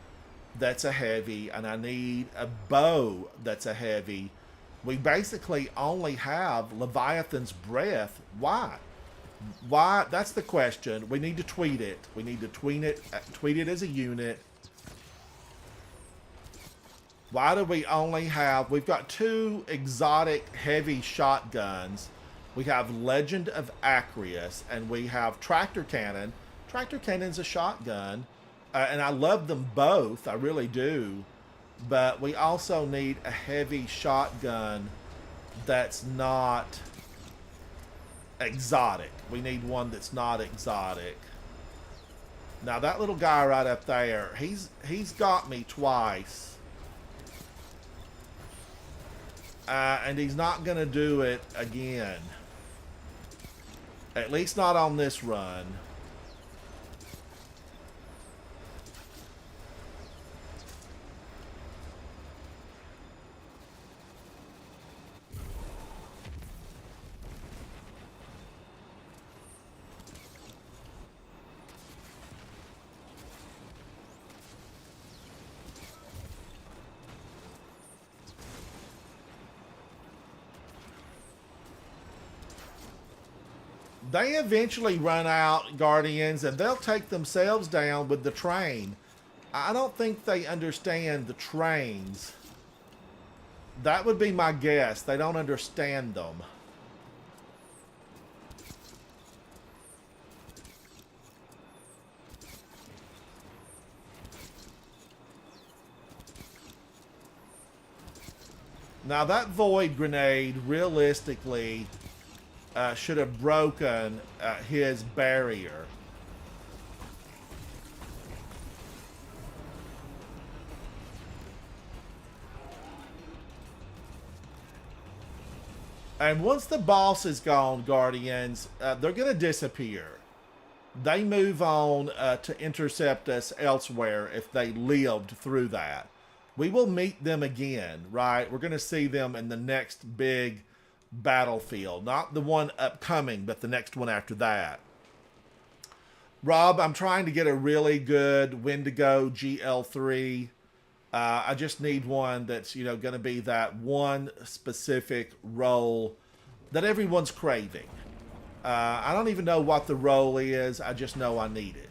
that's a heavy, and I need a bow that's a heavy. We basically only have Leviathan's Breath. Why? Why? That's the question. We need to tweet it. We need to tweet it as a unit. Why do we only have... We've got 2 exotic heavy shotguns. We have Legend of Acreus, and we have Tractor Cannon. Tractor Cannon's a shotgun, and I love them both. I really do. But we also need a heavy shotgun that's not exotic. We need one that's not exotic. Now that little guy right up there, he's got me twice. And he's not going to do it again. At least not on this run. They eventually run out, Guardians, and they'll take themselves down with the train. I don't think they understand the trains. That would be my guess. They don't understand them. Now that void grenade, realistically, should have broken his barrier. And once the boss is gone, Guardians, they're going to disappear. They move on to intercept us elsewhere if they lived through that. We will meet them again, right? We're going to see them in the next big battlefield. Not the one upcoming, but the next one after that. Rob, I'm trying to get a really good Wendigo GL3. I just need one that's, you know, going to be that one specific role that everyone's craving. I don't even know what the role is. I just know I need it.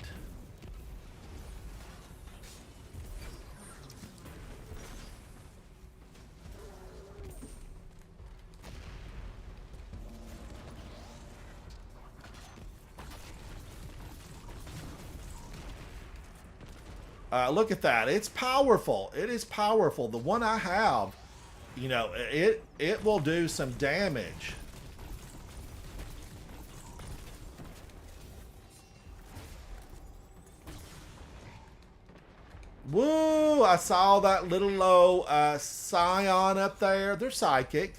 Look at that. It's powerful. It is powerful. The one I have, you know, it will do some damage. Woo! I saw that little low scion up there. They're psychic.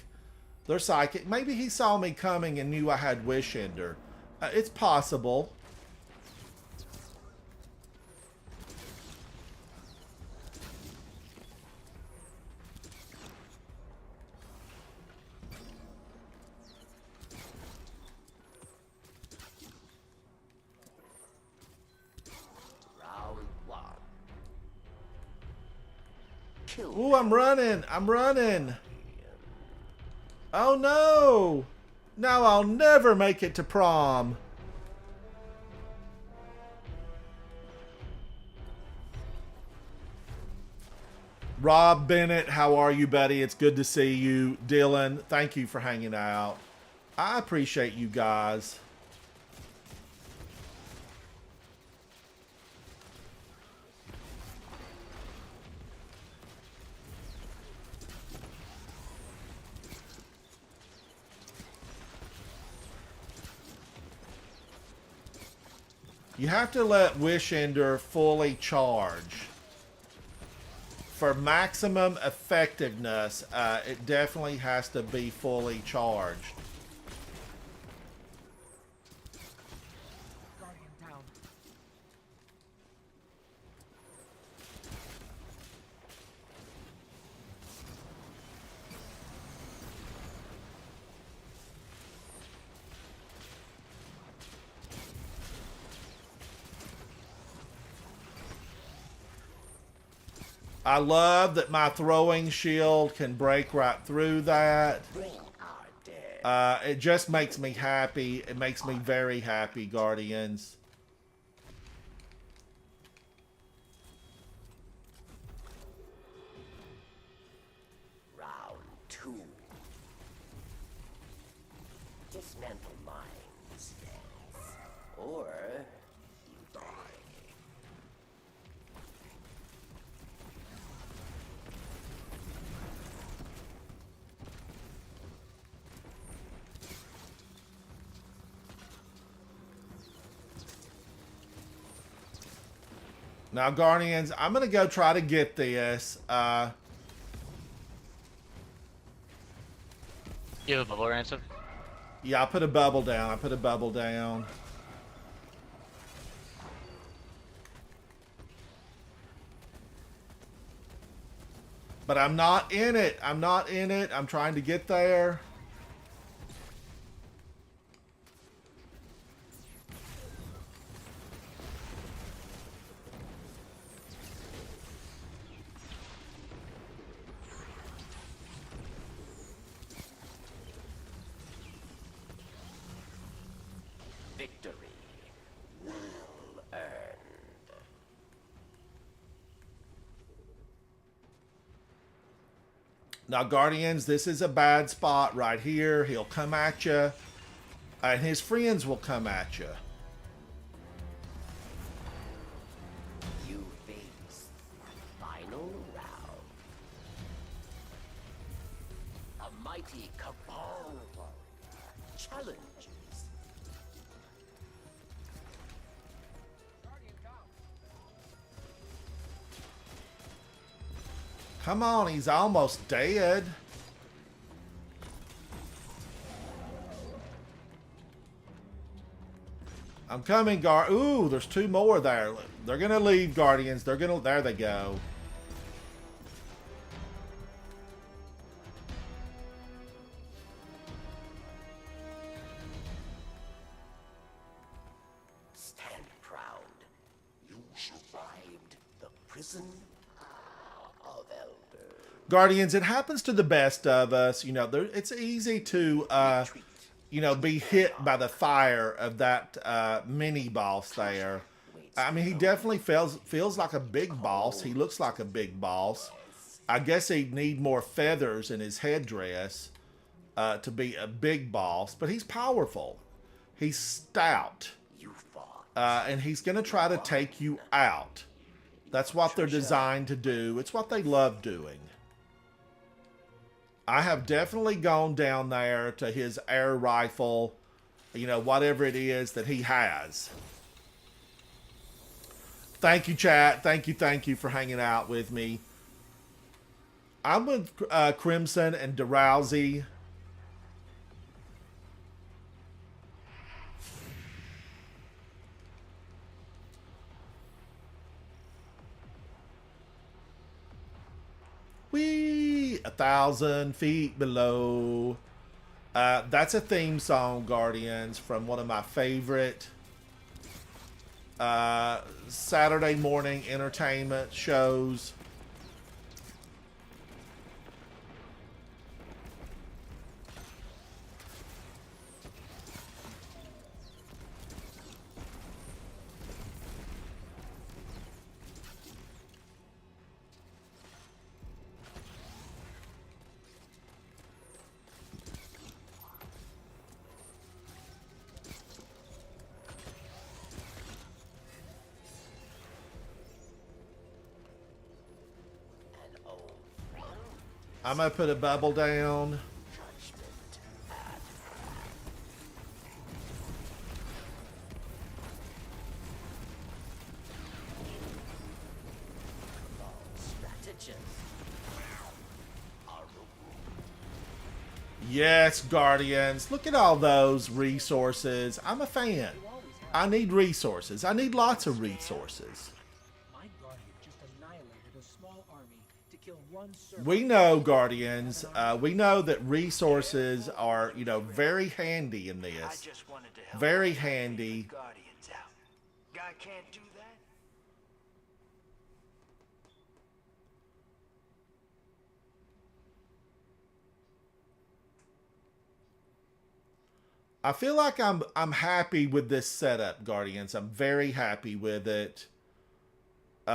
They're psychic. Maybe he saw me coming and knew I had Wish Ender. It's possible. Ooh, I'm running. I'm running. Oh, no. Now I'll never make it to prom. Rob Bennett, how are you, buddy? It's good to see you. Dylan, thank you for hanging out. I appreciate you guys. You have to let Wish Ender fully charge. For maximum effectiveness, it definitely has to be fully charged. Guardian down. I love that my throwing shield can break right through that. Bring our dead. It just makes me happy. It makes me very happy, Guardians. Round 2. Dismantle mines, yes. Or you die. Now, Guardians, I'm going to go try to get this. You have a bubble ransom? Yeah, I put a bubble down. I put a bubble down. But I'm not in it. I'm not in it. I'm trying to get there. Victory. Well earned. Now, Guardians, this is a bad spot right here. He'll come at you. And his friends will come at you. You face final round. A mighty cabal warrior challenges. Come on, he's almost dead. I'm coming, Ooh, there's two more there. They're gonna leave, Guardians. They're gonna. There they go. Stand proud. You survived the prison of elders. Guardians, it happens to the best of us. You know, it's easy to, you know, be hit by the fire of that mini boss there. I mean, he definitely feels like a big boss. He looks like a big boss. I guess he'd need more feathers in his headdress to be a big boss. But he's powerful. He's stout. You fought. And he's going to try to take you out. That's what they're designed to do. It's what they love doing. I have definitely gone down there to his air rifle, you know, whatever it is that he has. Thank you, chat. Thank you for hanging out with me. I'm with Crimson and DeRousey. Wee, 1,000 feet below. That's a theme song, Guardians, from one of my favorite Saturday morning entertainment shows. I'm going to put a bubble down. Yes, Guardians. Look at all those resources. I'm a fan. I need resources. I need lots of resources. My guardian just annihilated a small army to kill one servant. We know, Guardians, we know that resources are, you know, very handy in I this. just wanted to help Very out my handy. favorite Guardians out. Guy can't do that. I feel like I'm happy with this setup, Guardians. I'm very happy with it. You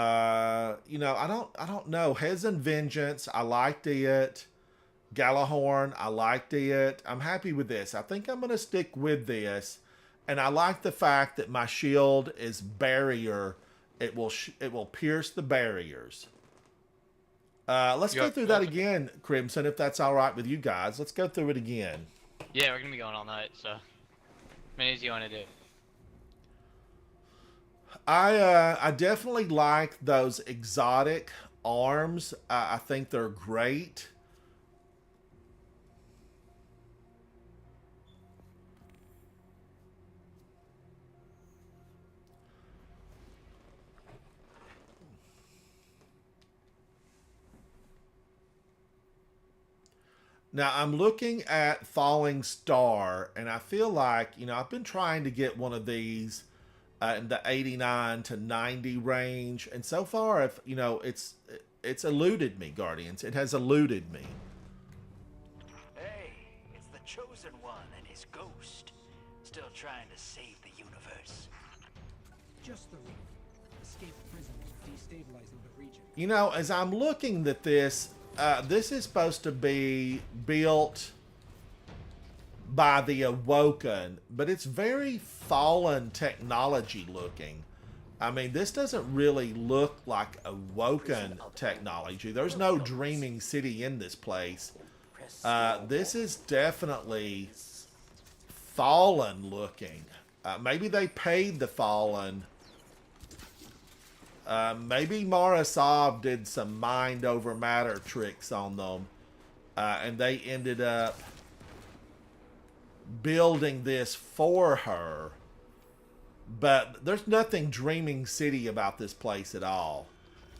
know, I don't know. Hez and Vengeance, I liked it. Galahorn, I liked it. I'm happy with this. I think I'm gonna stick with this, and I like the fact that my shield is barrier. It will pierce the barriers. Let's go through that again, Crimson, if that's all right with you guys. Let's go through it again. Yeah, we're gonna be going all night, so many as you want to do. I definitely like those exotic arms. I think they're great. Now, I'm looking at Falling Star, and I feel like, you know, I've been trying to get one of these in the 89 to 90 range, and so far, if you know, it's eluded me, Guardians. It has eluded me. Hey, it's the Chosen One and his ghost. Still trying to save the universe. Just the reef. Escaped prisoners are destabilizing the region. You know, as I'm looking at this, this is supposed to be built by the Awoken, but it's very fallen technology looking. I mean, this doesn't really look like Awoken technology. There's no dreaming city in this place. This is definitely fallen looking. Maybe they paid the fallen. Maybe Marasov did some mind over matter tricks on them, and they ended up building this for her. But there's nothing Dreaming City about this place at all.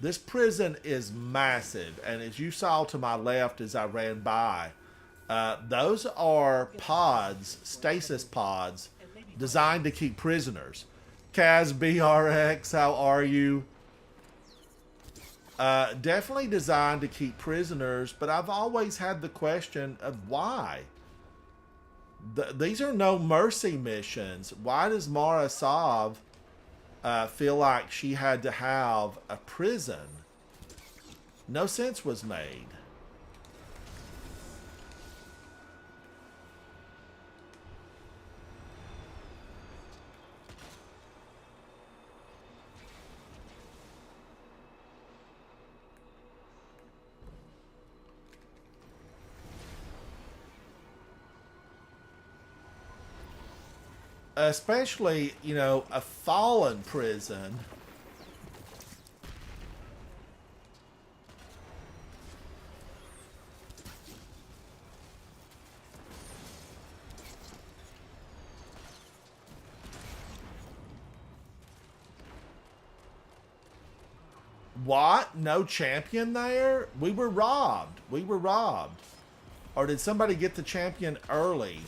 This prison is massive, and as you saw to my left as I ran by, those are pods, stasis pods, designed to keep prisoners. Kaz BRX, how are you? Definitely designed to keep prisoners, but I've always had the question of why. These are no mercy missions. Why does Mara Sov feel like she had to have a prison? No sense was made. Especially, you know, a fallen prison. What? No champion there? We were robbed. We were robbed. Or did somebody get the champion early?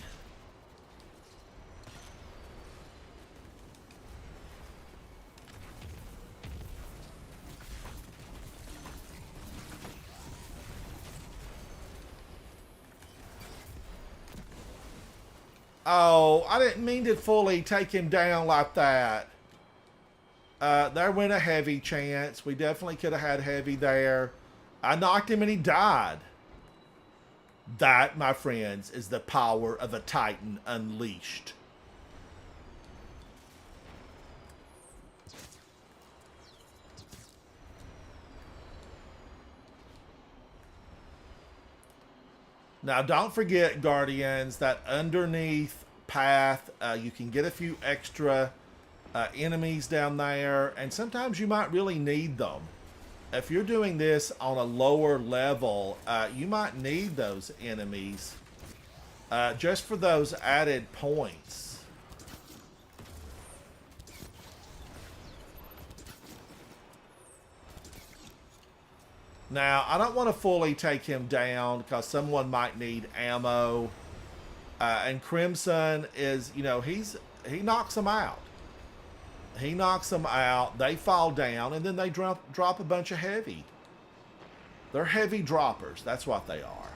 Oh, I didn't mean to fully take him down like that. There went a heavy chance. We definitely could have had heavy there. I knocked him and he died. That, my friends, is the power of a Titan unleashed. Now, don't forget, Guardians, that underneath path, you can get a few extra enemies down there, and sometimes you might really need them. If you're doing this on a lower level, you might need those enemies just for those added points. Now, I don't want to fully take him down because someone might need ammo. And Crimson is, you know, he knocks them out. He knocks them out, they fall down, and then they drop a bunch of heavy. They're heavy droppers, that's what they are.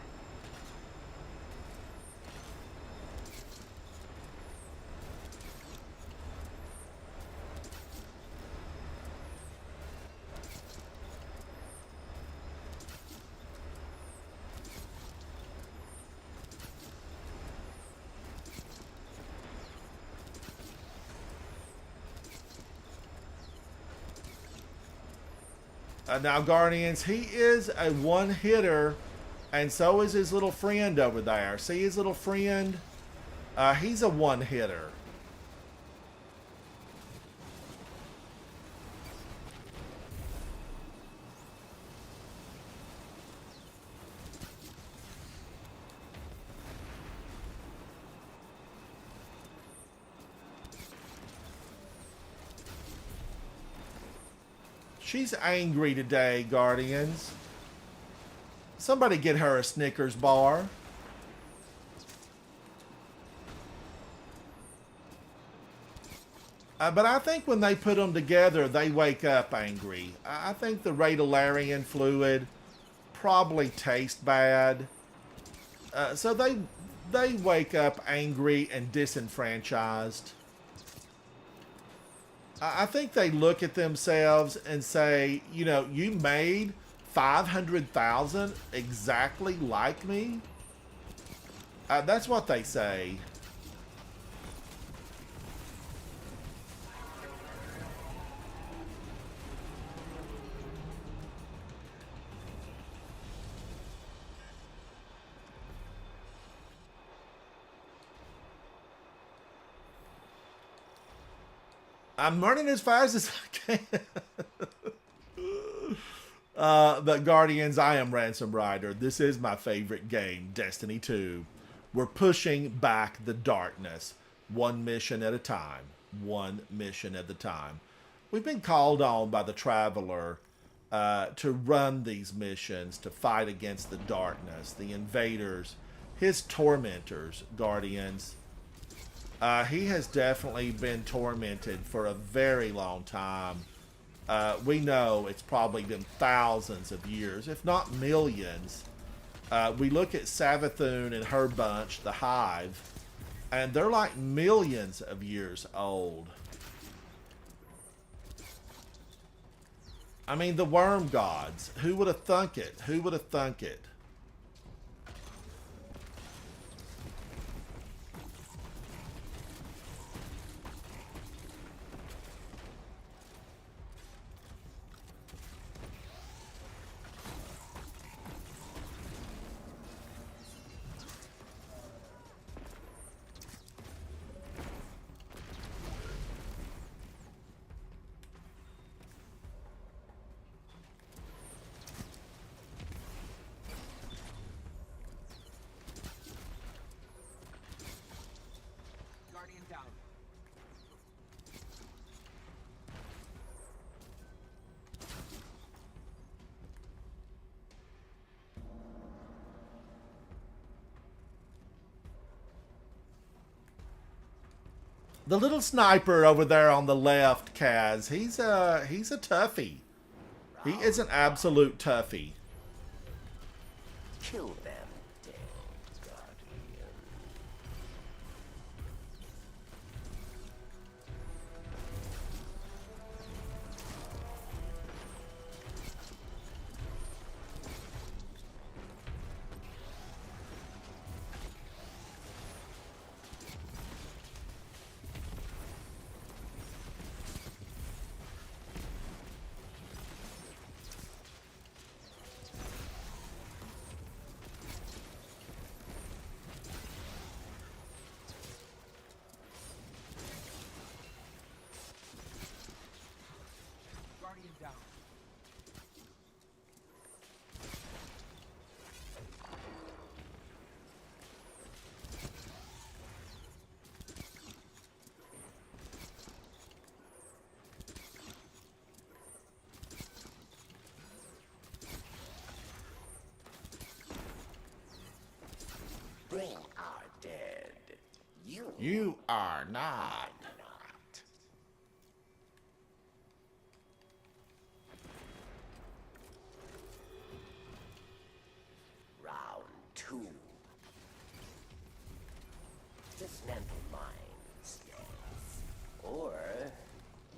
Now, Guardians, he is a one-hitter, and so is his little friend over there. See his little friend? He's a one-hitter. She's angry today, Guardians. Somebody get her a Snickers bar. But I think when they put them together, they wake up angry. I think the Radalarian fluid probably tastes bad. So they wake up angry and disenfranchised. I think they look at themselves and say, you know, you made 500,000 exactly like me. That's what they say. I'm running as fast as I can. But Guardians, I am Ransom Rider. This is my favorite game, Destiny 2. We're pushing back the darkness, one mission at a time. One mission at a time. We've been called on by the Traveler to run these missions, to fight against the darkness, the invaders, his tormentors, Guardians. He has definitely been tormented for a very long time. We know it's probably been thousands of years, if not millions. We look at Savathun and her bunch, the Hive, and they're like millions of years old. I mean, the worm gods. Who would have thunk it? Who would have thunk it? Guardian down. The little sniper over there on the left, Kaz, he's a toughie. He is an absolute toughie. Kill them, dead Guardian. Guardian down. They are dead. You are not. not. Round 2. Dismantle mines, yes. Or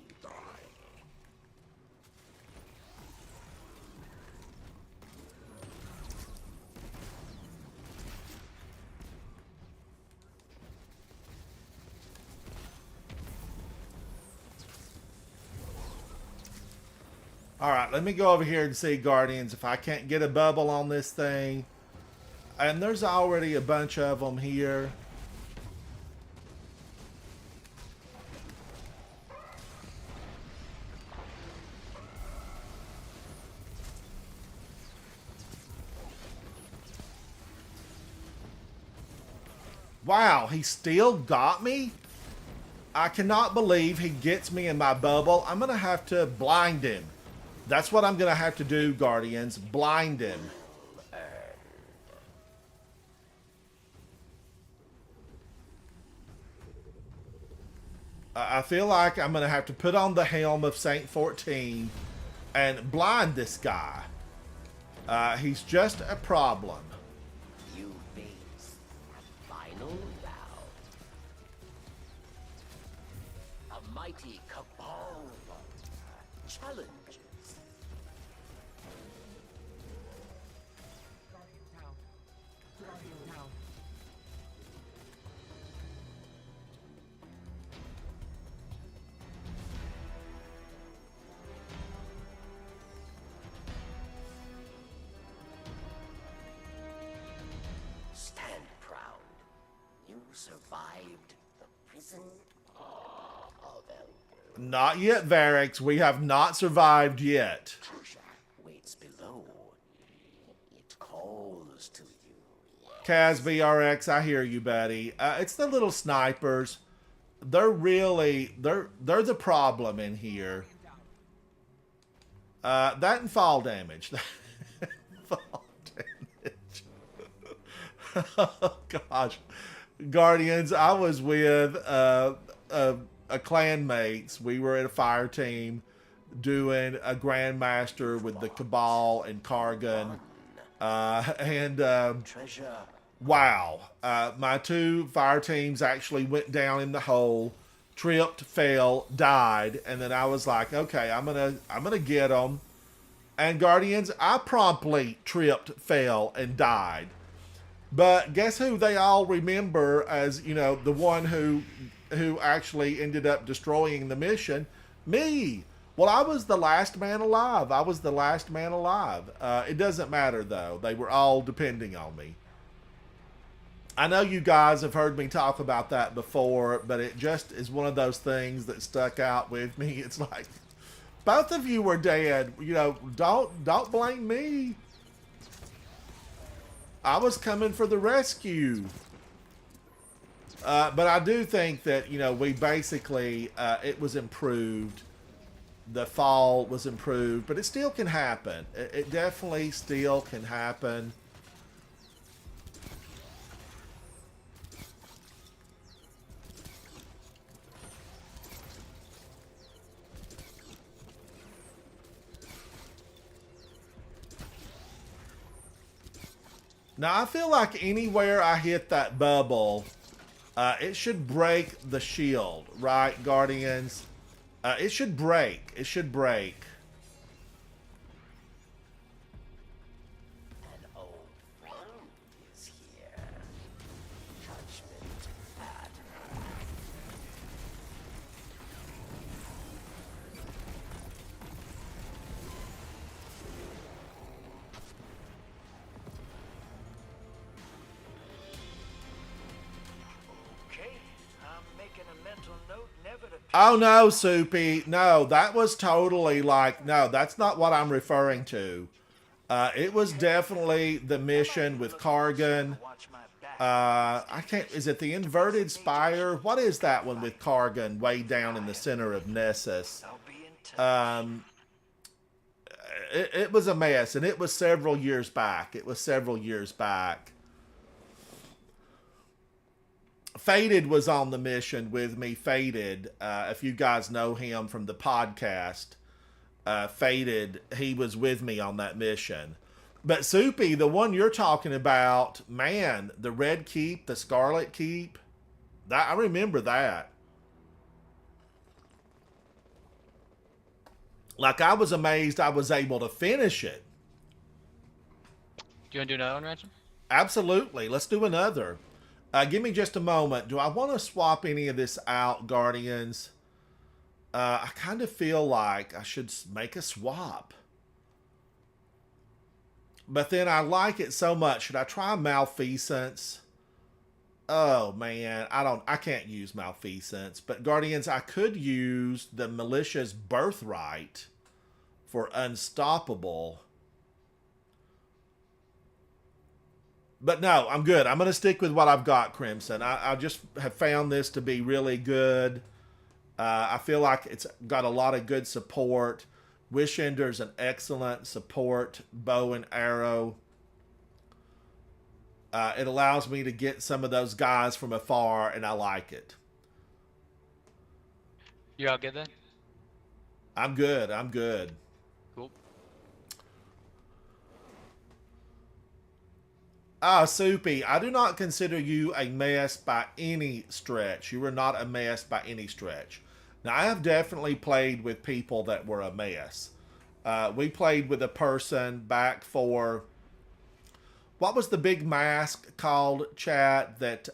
you die. Alright, let me go over here and see, Guardians, if I can't get a bubble on this thing. And there's already a bunch of them here. Wow, he still got me? I cannot believe he gets me in my bubble. I'm going to have to blind him. That's what I'm going to have to do, Guardians. Blind him. I feel like I'm going to have to put on the helm of Saint 14 and blind this guy. He's just a problem. You face final round. A mighty cabal challenges. Guardian down. Guardian down. Stand proud. You survived the prison of Elder. Not yet, Varix. We have not survived yet. Treasure waits below. It calls to you. Casby RX, I hear you, buddy. It's the little snipers. They're the problem in here. That and fall damage. Fall damage. Oh gosh, Guardians. I was with a clanmates. We were at a fire team doing a Grandmaster with the Cabal and Kargan, and Treasure. wow, my two fire teams actually went down in the hole, tripped, fell, died, and then I was like, okay, I'm gonna get them. And Guardians, I promptly tripped, fell, and died. But guess who they all remember as, you know, the one who actually ended up destroying the mission? Me. Well, I was the last man alive. I was the last man alive. It doesn't matter, though. They were all depending on me. I know you guys have heard me talk about that before, but it just is one of those things that stuck out with me. It's like, both of you were dead. You know, don't blame me. I was coming for the rescue. But I do think that, you know, we basically, it was improved. The fall was improved, but it still can happen. It definitely still can happen. Now, I feel like anywhere I hit that bubble, it should break the shield, right, Guardians? It should break. It should break. An old friend is here. Judgment at Okay, I'm making a mental note never to. Oh, no, Soupy. No, that was totally like, no, that's not what I'm referring to. It was definitely the mission with Kargan. Watch my back. I can't, is it the inverted spire? What is that one with Kargan way down in the center of Nessus? I'll be in touch. It was a mess, and it was several years back. It was several years back. Faded was on the mission with me. Faded, if you guys know him from the podcast, Faded, he was with me on that mission. But Soupy, the one you're talking about, man, the Red Keep, the Scarlet Keep, that, I remember that. Like, I was amazed I was able to finish it. Do you want to do another one, Ransom? Absolutely. Let's do another. Give me just a moment. Do I want to swap any of this out, Guardians? I kind of feel like I should make a swap. But then I like it so much. Should I try Malfeasance? Oh man, I can't use Malfeasance. But Guardians, I could use the Militia's Birthright for Unstoppable. But no, I'm good. I'm going to stick with what I've got, Crimson. I just have found this to be really good. I feel like it's got a lot of good support. Wish Ender's an excellent support bow and arrow. It allows me to get some of those guys from afar, and I like it. You all good then? I'm good. I'm good. Cool. Soupy, I do not consider you a mess by any stretch. You are not a mess by any stretch. Now, I have definitely played with people that were a mess. We played with a person back for... What was the big mask called, chat, that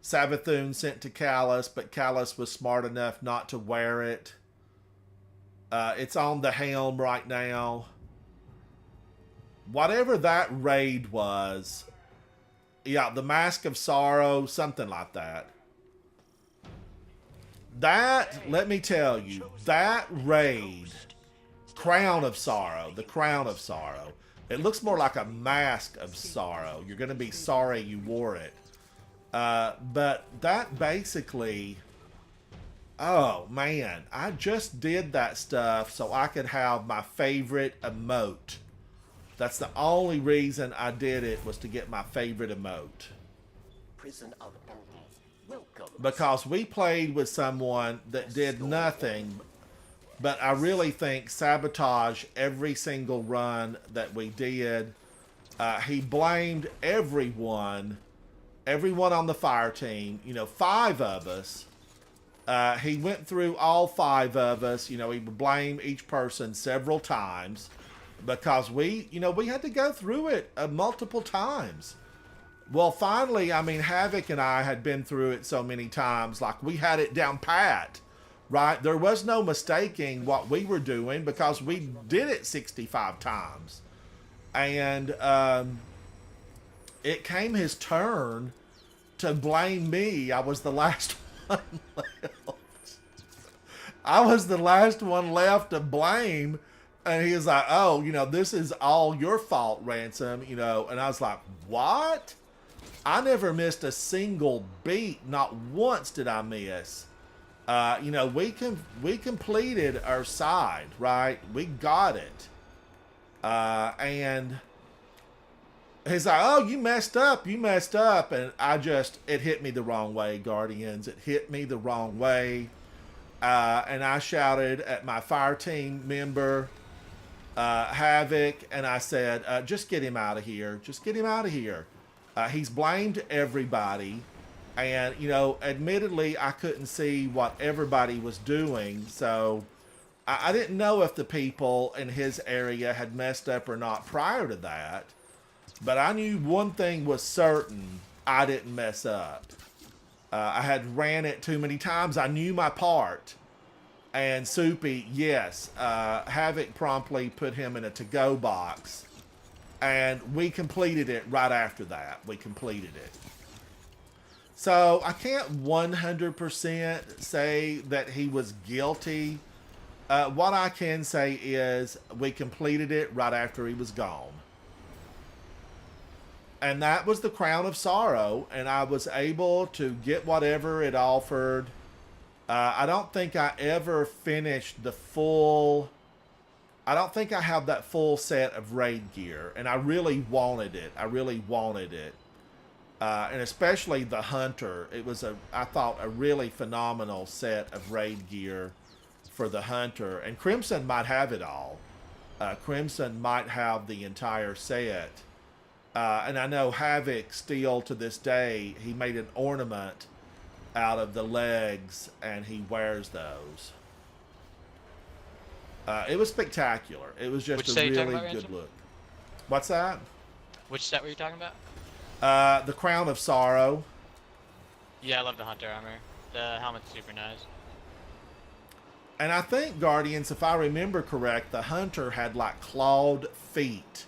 Savathun sent to Callus, but Callus was smart enough not to wear it? It's on the helm right now. Whatever that raid was. Yeah, the Mask of Sorrow, something like that. That, let me tell you, that raid, Crown of Sorrow, the Crown of Sorrow, it looks more like a Mask of Sorrow. You're going to be sorry you wore it. But that basically... Oh, man. I just did that stuff so I could have my favorite emote. That's the only reason I did it, was to get my favorite emote. Prison of Enders. Welcome. Because we played with someone that did nothing, but I really think sabotage every single run that we did. He blamed everyone on the fire team, 5 of us. He went through all 5 of us, he would blame each person several times because we had to go through it multiple times. Well, finally, Havoc and I had been through it so many times, like we had it down pat, right? There was no mistaking what we were doing because we did it 65 times. And it came his turn to blame me. I was the last one left. I was the last one left to blame. And he was like, oh, this is all your fault, Ransom, and I was like, what? I never missed a single beat. Not once did I miss. We completed our side, right? We got it. And he's like, oh, you messed up. And it hit me the wrong way, Guardians. It hit me the wrong way. And I shouted at my fire team member, Havoc, and I said, just get him out of here. Just get him out of here. He's blamed everybody. And, admittedly, I couldn't see what everybody was doing. So I didn't know if the people in his area had messed up or not prior to that. But I knew one thing was certain. I didn't mess up. I had ran it too many times. I knew my part. And Soupy, yes, Havoc promptly put him in a to-go box. And we completed it right after that. We completed it. So I can't 100% say that he was guilty. What I can say is we completed it right after he was gone. And that was the Crown of Sorrow. And I was able to get whatever it offered. I don't think I ever finished the full... I don't think I have that full set of raid gear. And I really wanted it. And especially the Hunter. It was, I thought, a really phenomenal set of raid gear for the Hunter. And Crimson might have it all. Crimson might have the entire set. And I know Havoc still to this day, he made an ornament out of the legs and he wears those. It was spectacular. It was just a really good look. What's that? Which set were you talking about? The Crown of Sorrow. Yeah, I love the Hunter armor. The helmet's super nice. And I think, Guardians, if I remember correct, the hunter had like clawed feet.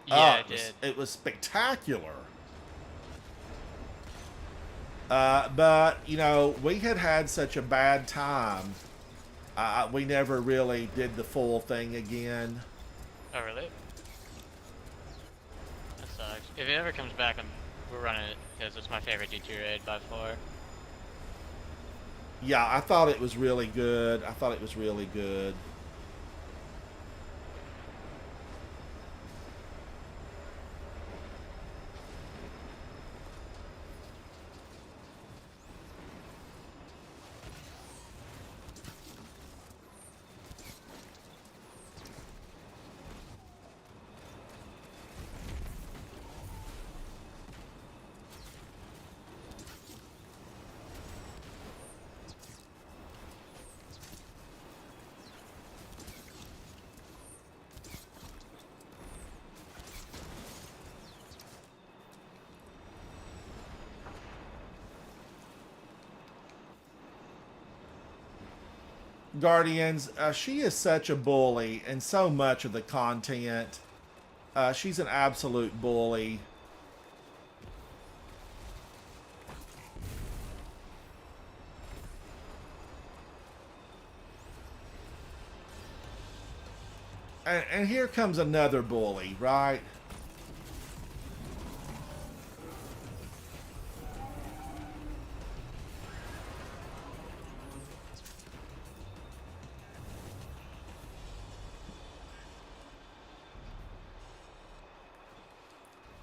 Yeah, It it did. it was spectacular. But, you know, we had such a bad time. We never really did the full thing again. Oh, really? That sucks. If it ever comes back, we're running it, because it's my favorite D2 raid by far. Yeah, I thought it was really good. I thought it was really good. Guardians, she is such a bully in so much of the content. She's an absolute bully. And here comes another bully, right?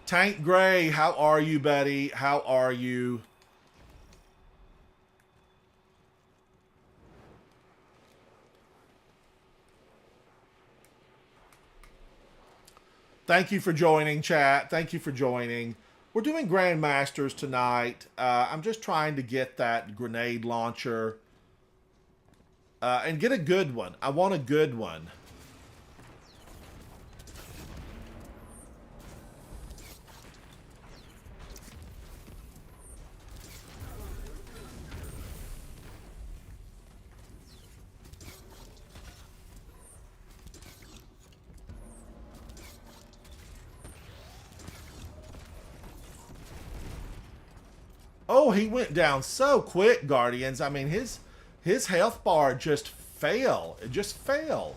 Tank Gray, how are you, buddy? How are you? Thank you for joining, chat. Thank you for joining. We're doing Grandmasters tonight. I'm just trying to get that grenade launcher and get a good one. I want a good one. Oh, he went down so quick, Guardians. I mean, his health bar just fell. It just fell.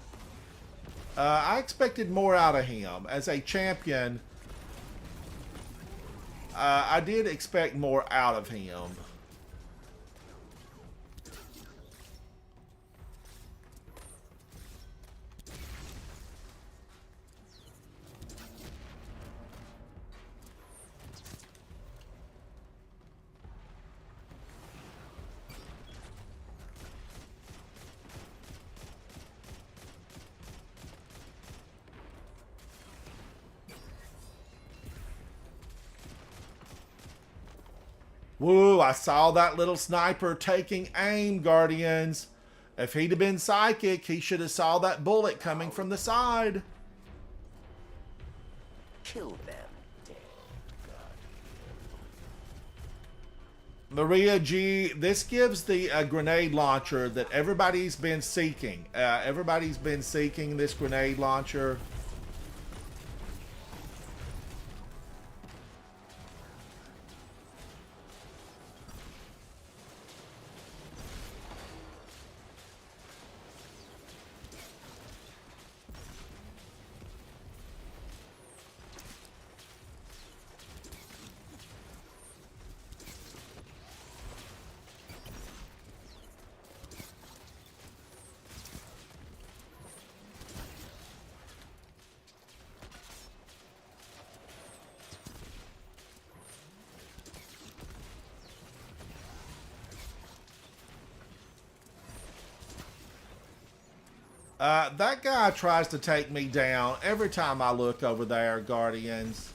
I expected more out of him. As a champion, I did expect more out of him. Woo, I saw that little sniper taking aim, Guardians. If he'd have been psychic, he should have saw that bullet coming from the side. Kill them. Maria G, this gives the grenade launcher that everybody's been seeking. Everybody's been seeking this grenade launcher. That guy tries to take me down every time I look over there, Guardians.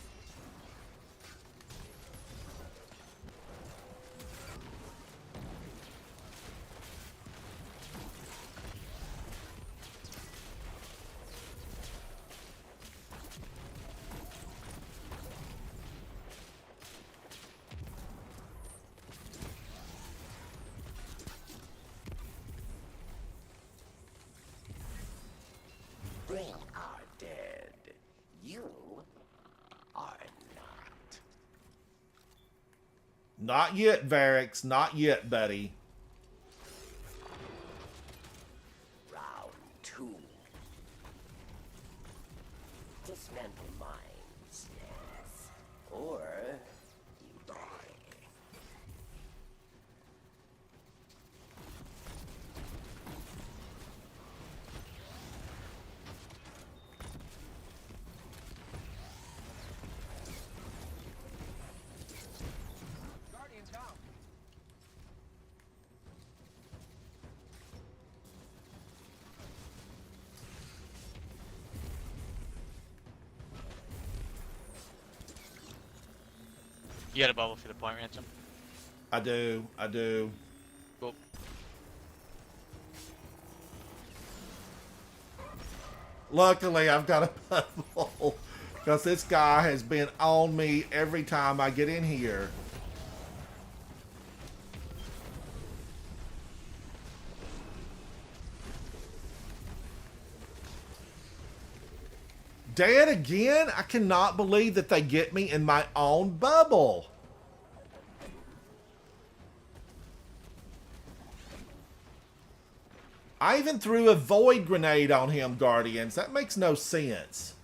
Not yet, Varix. Not yet, buddy. Round 2. Dismantle mines, yes. Or you die. Guardian's down. You got a bubble for the point ransom. I do. I do. Cool. Luckily, I've got a bubble. Because this guy has been on me every time I get in here. Dead again? I cannot believe that they get me in my own bubble. I even threw a void grenade on him, Guardians. That makes no sense.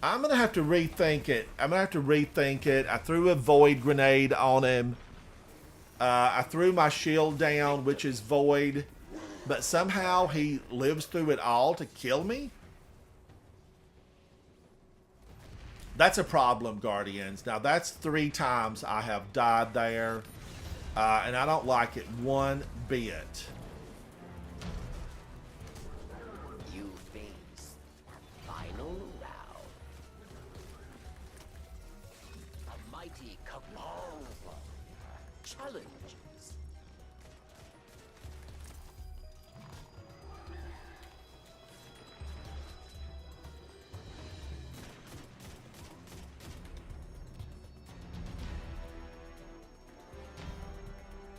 I'm going to have to rethink it. I'm going to have to rethink it. I threw a void grenade on him. I threw my shield down, which is void. But somehow he lives through it all to kill me? That's a problem, Guardians. Now, that's 3 times I have died there. And I don't like it one bit. You face final round. A mighty cabal challenges.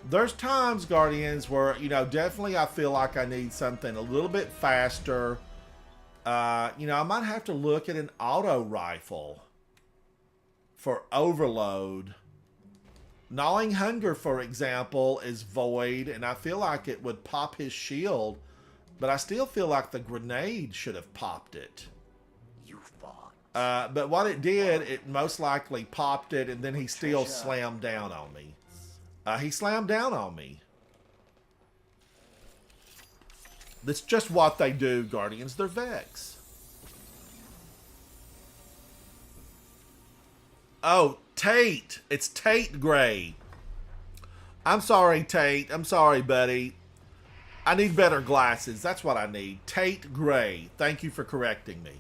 There's times, Guardians, where, you know, definitely I feel like I need something a little bit faster. You know, I might have to look at an auto rifle for overload. Gnawing Hunger, for example, is void, and I feel like it would pop his shield, but I still feel like the grenade should have popped it. You fought. But what it did, it most likely popped it, and then he still slammed down on me. He slammed down on me. That's just what they do, Guardians. They're Vex. Oh, Tate. It's Tate Gray. I'm sorry, Tate. I'm sorry, buddy. I need better glasses. That's what I need. Tate Gray. Thank you for correcting me.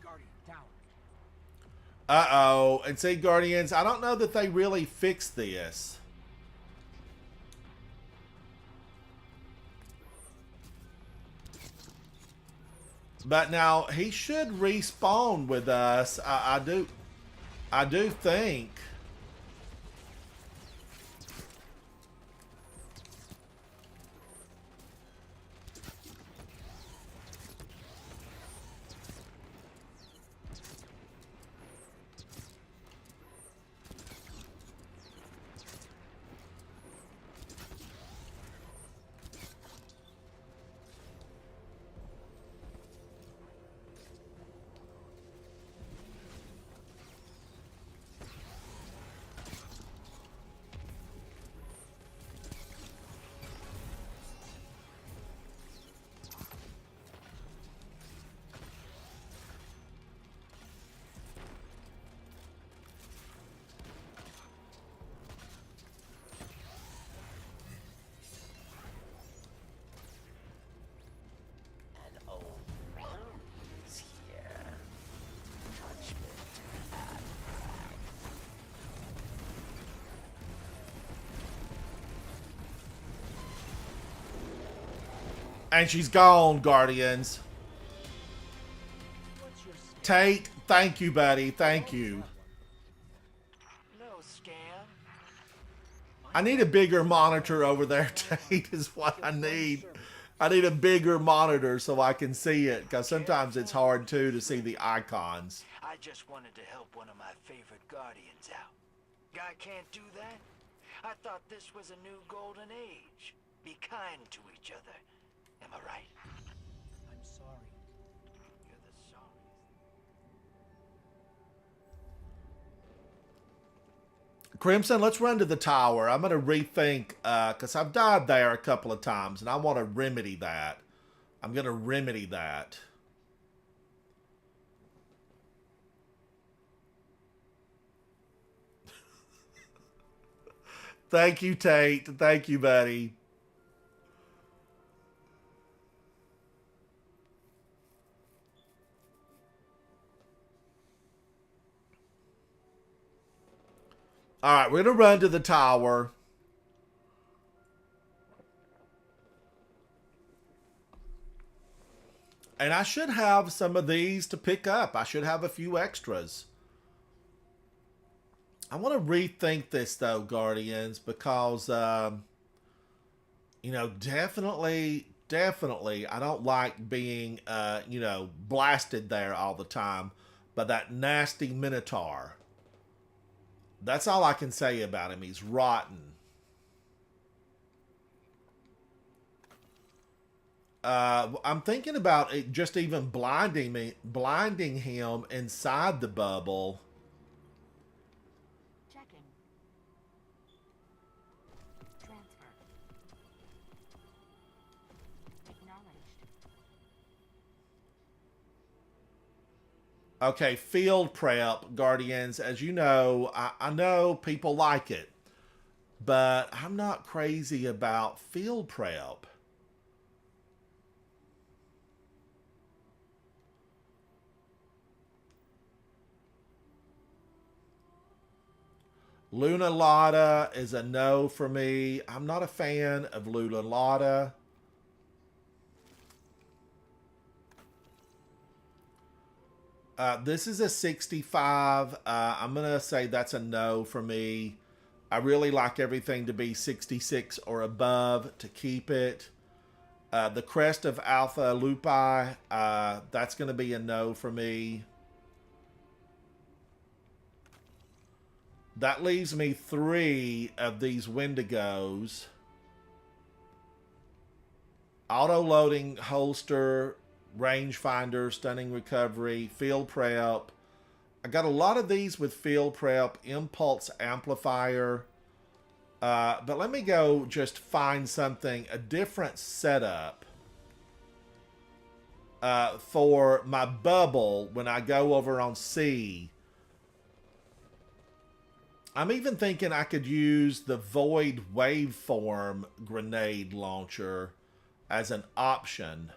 Guardian down. Uh-oh. And see, Guardians, I don't know that they really fixed this. But now, he should respawn with us. I do think. An old friend is here. Judgment and And she's gone, Guardians. What's your skill? Tate, thank you, buddy. Thank you. No scam. I need a bigger monitor over there, Tate, is what I need. I need a bigger monitor so I can see it, because sometimes it's hard, too, to see the icons. I I just wanted to help one of my favorite guardians out. Guy can't do that? I thought this was a new golden age. Be kind to each other. Am I right? I'm sorry. You're the sorriest. Crimson, let's run to the tower. I'm going to rethink, because I've died there a couple of times, and I want to remedy that. I'm going to remedy that. Thank you, Tate. Thank you, buddy. All right, we're going to run to the tower. And I should have some of these to pick up. I should have a few extras. I want to rethink this, though, Guardians, because, you know, definitely, I don't like being, you know, blasted there all the time by that nasty Minotaur. That's all I can say about him. He's rotten. I'm thinking about it just even blinding him inside the bubble. Checking. Transfer. Acknowledged. Okay, field prep, Guardians. As you know, I know people like it, but I'm not crazy about field prep. Luna Lotta is a no for me. I'm not a fan of Luna Lotta. This is a 65. I'm going to say that's a no for me. I really like everything to be 66 or above to keep it. The Crest of Alpha Lupi, that's going to be a no for me. That leaves me 3 of these Wendigos. Auto-loading holster, rangefinder, stunning recovery, field prep. I got a lot of these with field prep, impulse amplifier. But let me go just find something, a different setup for my bubble when I go over on C. I'm even thinking I could use the Void Waveform grenade launcher as an option.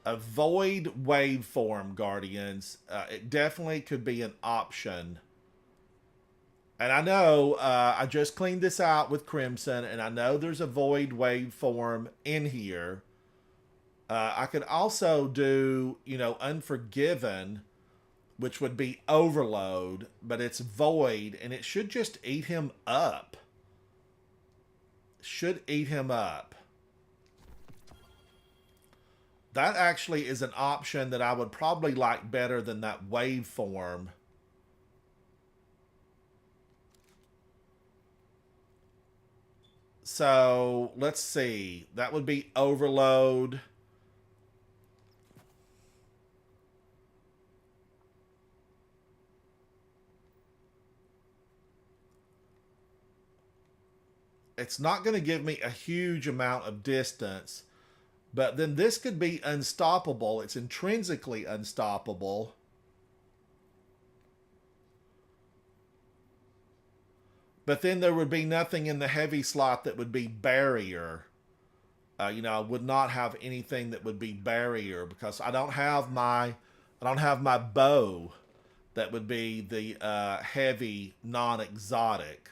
A Void Waveform, Guardians. It definitely could be an option. And I know I just cleaned this out with Crimson, and I know there's a Void Waveform in here. I could also do, you know, Unforgiven, which would be Overload, but it's Void, and it should just eat him up. Should eat him up. That actually is an option that I would probably like better than that Waveform. So, let's see. That would be Overload. It's not going to give me a huge amount of distance. But then this could be unstoppable. It's intrinsically unstoppable. But then there would be nothing in the heavy slot that would be barrier. You know, I would not have anything that would be barrier because I don't have my bow that would be the heavy non-exotic.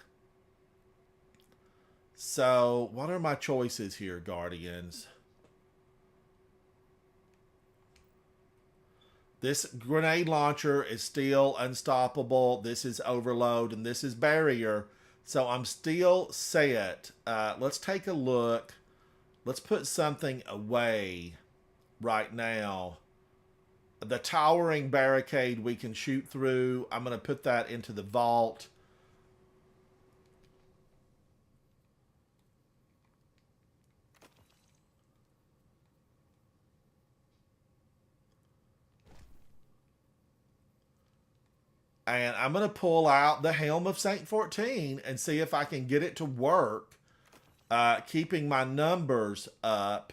So, what are my choices here, Guardians? This grenade launcher is still unstoppable. This is Overload, and this is barrier. So I'm still set. Let's take a look. Let's put something away right now. The towering barricade we can shoot through. I'm going to put that into the vault. And I'm going to pull out the Helm of Saint 14 and see if I can get it to work, keeping my numbers up.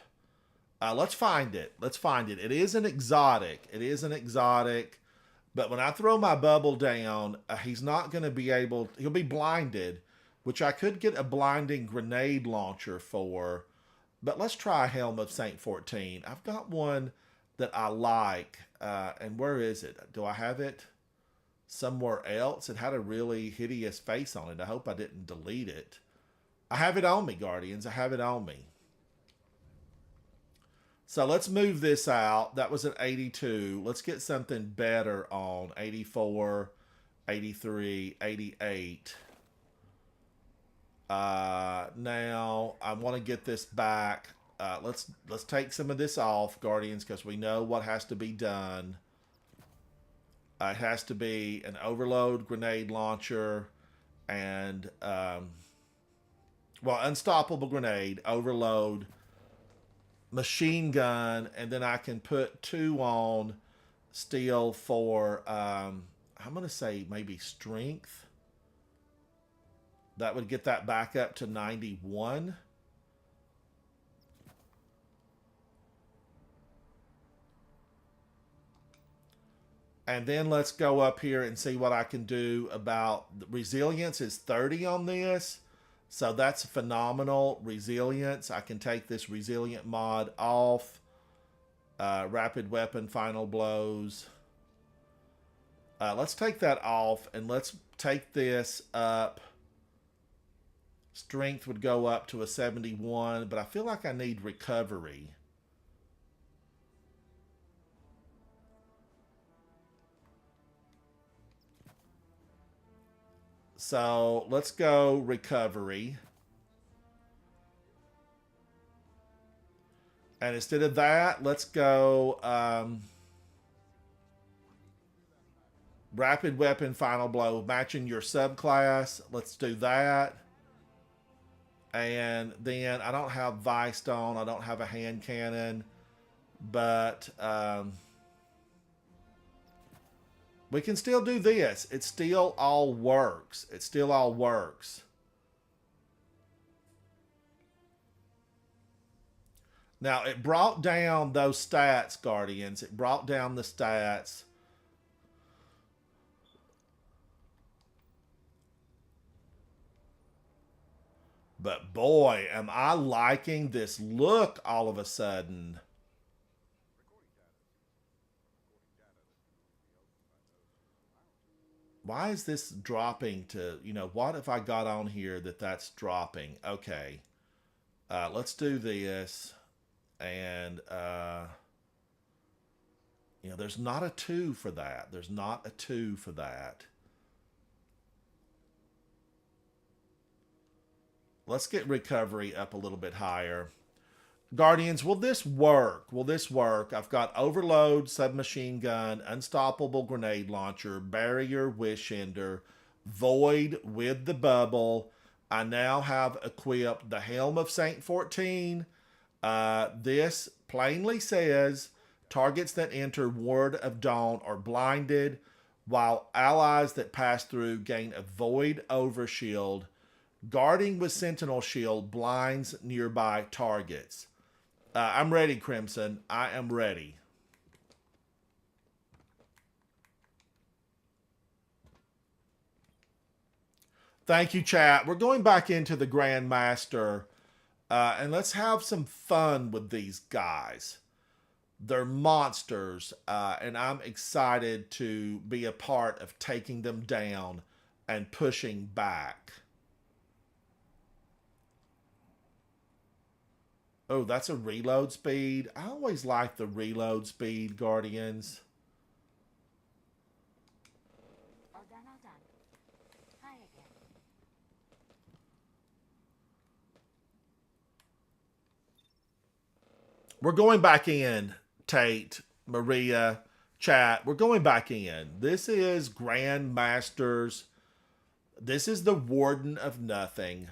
Let's find it. Let's find it. It is an exotic. It is an exotic. But when I throw my bubble down, he's not going to be able... He'll be blinded, which I could get a blinding grenade launcher for. But let's try Helm of Saint 14. I've got one that I like. And where is it? Do I have it somewhere else? It had a really hideous face on it. I hope I didn't delete it. I have it on me, Guardians. I have it on me. So let's move this out. That was an 82. Let's get something better on 84, 83, 88. Now I want to get this back. Let's take some of this off, Guardians, because we know what has to be done. It has to be an overload grenade launcher and, well, unstoppable grenade, overload, machine gun, and then I can put 2 on steel for, I'm going to say maybe strength. That would get that back up to 91. And then let's go up here and see what I can do about resilience is 30 on this. So that's phenomenal resilience. I can take this resilient mod off. Rapid weapon, final blows. Let's take that off and let's take this up. Strength would go up to a 71, but I feel like I need recovery. So let's go recovery. And instead of that, let's go rapid weapon, final blow, matching your subclass. Let's do that. And then I don't have Vistone. I don't have a hand cannon. But we can still do this. It still all works. It still all works. Now, it brought down those stats, Guardians. It brought down the stats. But boy, am I liking this look all of a sudden. Why is this dropping to, you know, what if I got on here that's dropping? Okay. Let's do this. And, you know, there's not a 2 for that. There's not a 2 for that. Let's get recovery up a little bit higher. Guardians, will this work? Will this work? I've got overload, submachine gun, unstoppable grenade launcher, barrier, wish ender, void with the bubble. I now have equipped the Helm of Saint 14. This plainly says targets that enter Ward of Dawn are blinded, while allies that pass through gain a void overshield. Guarding with Sentinel Shield blinds nearby targets. I'm ready, Crimson. I am ready. Thank you, chat. We're going back into the Grandmaster. And let's have some fun with these guys. They're monsters. And I'm excited to be a part of taking them down and pushing back. Oh, that's a reload speed. I always like the reload speed, Guardians. All done, all done. Hi again. We're going back in, Tate, Maria, chat. We're going back in. This is Grandmaster's. This is the Warden of Nothing.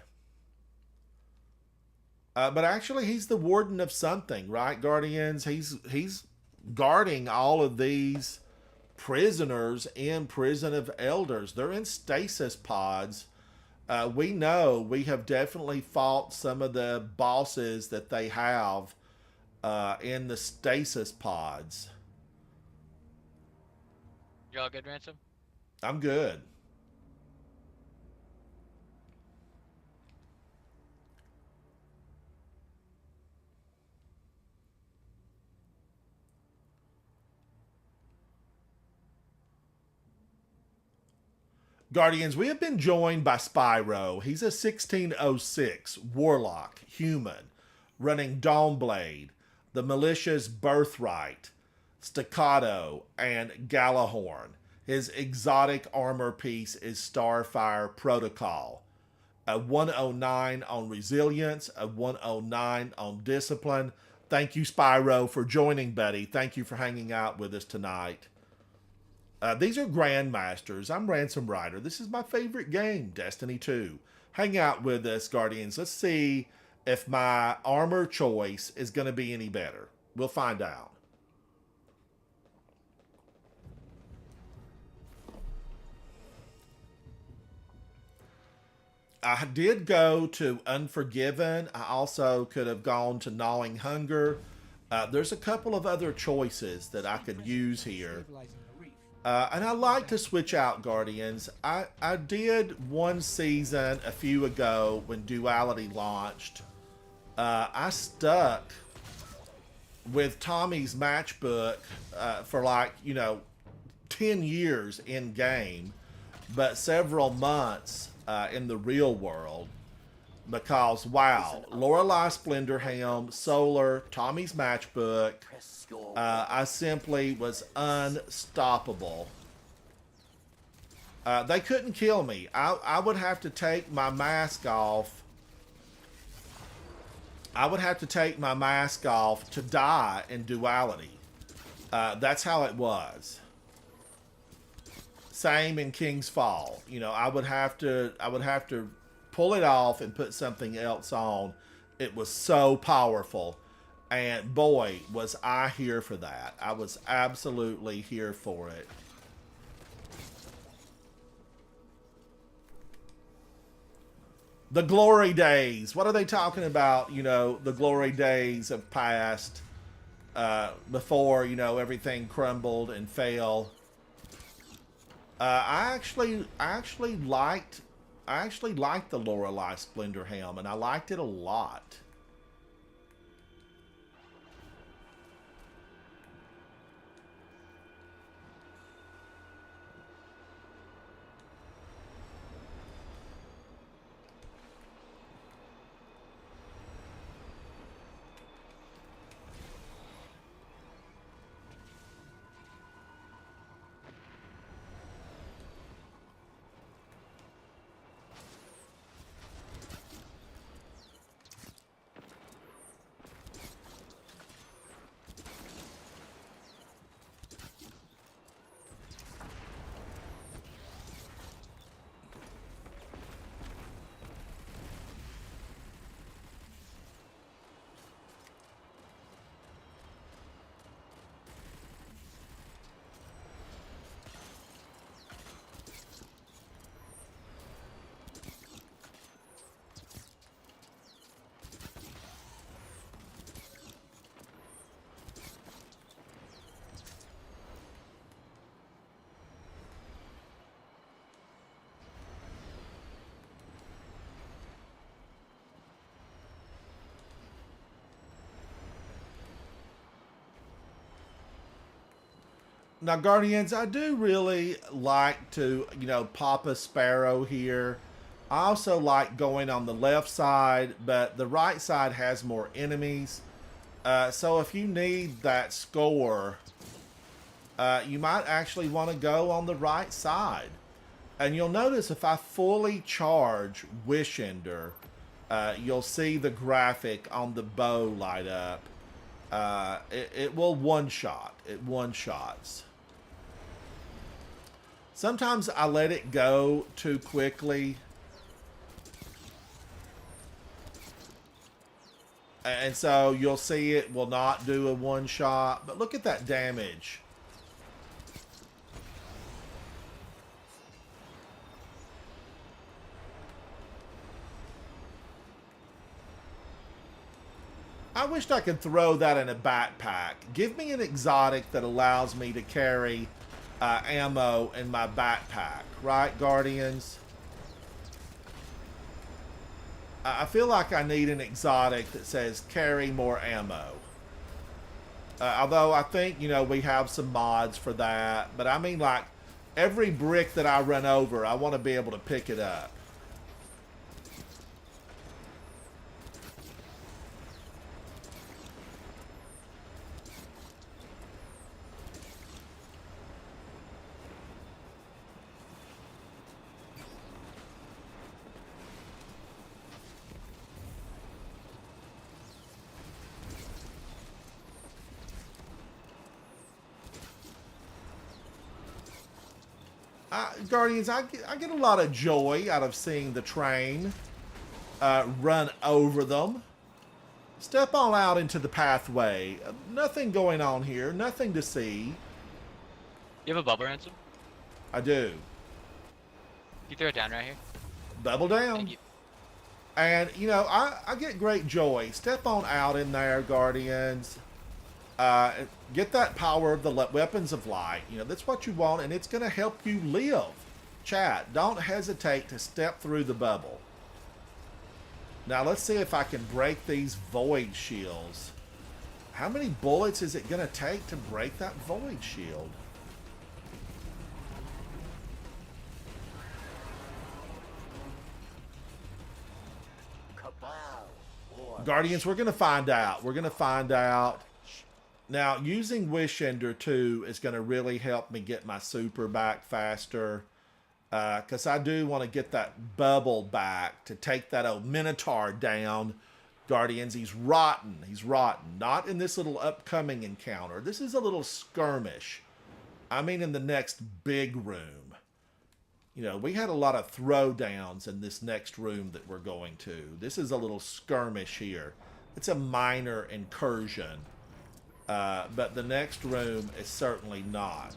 But actually, he's the Warden of something, right, Guardians? He's guarding all of these prisoners in Prison of Elders. They're in stasis pods. We know we have definitely fought some of the bosses that they have in the stasis pods. You all good, Ransom? I'm good. Guardians, we have been joined by Spyro. He's a 1606 warlock, human, running Dawnblade, the militia's Birthright, Staccato, and Galahorn. His exotic armor piece is Starfire Protocol. A 109 on Resilience, a 109 on Discipline. Thank you, Spyro, for joining, buddy. Thank you for hanging out with us tonight. These are Grandmasters. I'm Ransom Rider. This is my favorite game, Destiny 2. Hang out with us, Guardians. Let's see if my armor choice is going to be any better. We'll find out. I did go to Unforgiven. I also could have gone to Gnawing Hunger. There's a couple of other choices that I could use here. And I like to switch out, Guardians. I did one season a few ago when Duality launched. I stuck with Tommy's matchbook for like, 10 years in game, but several months in the real world. Because, wow, Lorelei Splendor Helm, Solar, Tommy's matchbook, I simply was unstoppable. They couldn't kill me. I would have to take my mask off. I would have to take my mask off to die in Duality. That's how it was. Same in King's Fall. I would have to pull it off and put something else on. It was so powerful. And boy, was I here for that. I was absolutely here for it. The glory days. What are they talking about? The glory days of past. Before, everything crumbled and fell. I actually liked the Lorelei Splendor Helm, and I liked it a lot. Now, Guardians, I do really like to, pop a Sparrow here. I also like going on the left side, but the right side has more enemies. So if you need that score, you might actually want to go on the right side. And you'll notice if I fully charge Wish Ender, you'll see the graphic on the bow light up. It will one-shot. It one-shots. Sometimes I let it go too quickly. And so you'll see it will not do a one-shot. But look at that damage. I wished I could throw that in a backpack. Give me an exotic that allows me to carry ammo in my backpack. Right, Guardians? I feel like I need an exotic that says carry more ammo. Although I think, you know, we have some mods for that. But I mean, like, every brick that I run over, I want to be able to pick it up. Guardians, I get a lot of joy out of seeing the train run over them. Step on out into the pathway. Nothing going on here. Nothing to see. You have a bubble ransom? I do. You throw it down right here. Double down. Thank you. And, you know, I get great joy. Step on out in there, Guardians. Get that power of the weapons of light. You know, that's what you want, and it's going to help you live. Chat, don't hesitate to step through the bubble. Now, let's see if I can break these void shields. How many bullets is it going to take to break that void shield? Guardians, we're going to find out. We're going to find out. Now, using Wish Ender 2 is going to really help me get my super back faster. Because I do want to get that bubble back to take that old Minotaur down. Guardians, he's rotten. He's rotten. Not in this little upcoming encounter. This is a little skirmish. I mean in the next big room. You know, we had a lot of throwdowns in this next room that we're going to. This is a little skirmish here. It's a minor incursion. But the next room is certainly not.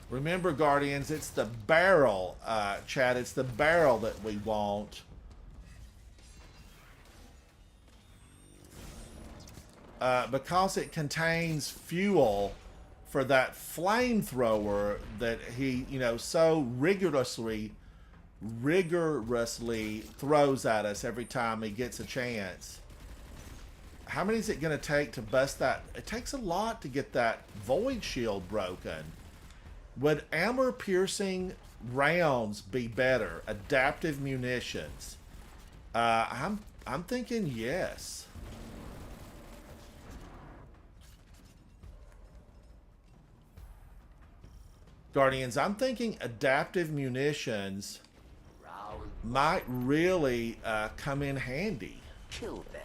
Remember, Guardians, it's the barrel, Chad. It's the barrel that we want. Because it contains fuel for that flamethrower that he, you know, so rigorously throws at us every time he gets a chance. How many is it going to take to bust that? It takes a lot to get that void shield broken. Would armor-piercing rounds be better? Adaptive munitions? I'm thinking yes. Guardians, I'm thinking adaptive munitions might really come in handy. Kill them.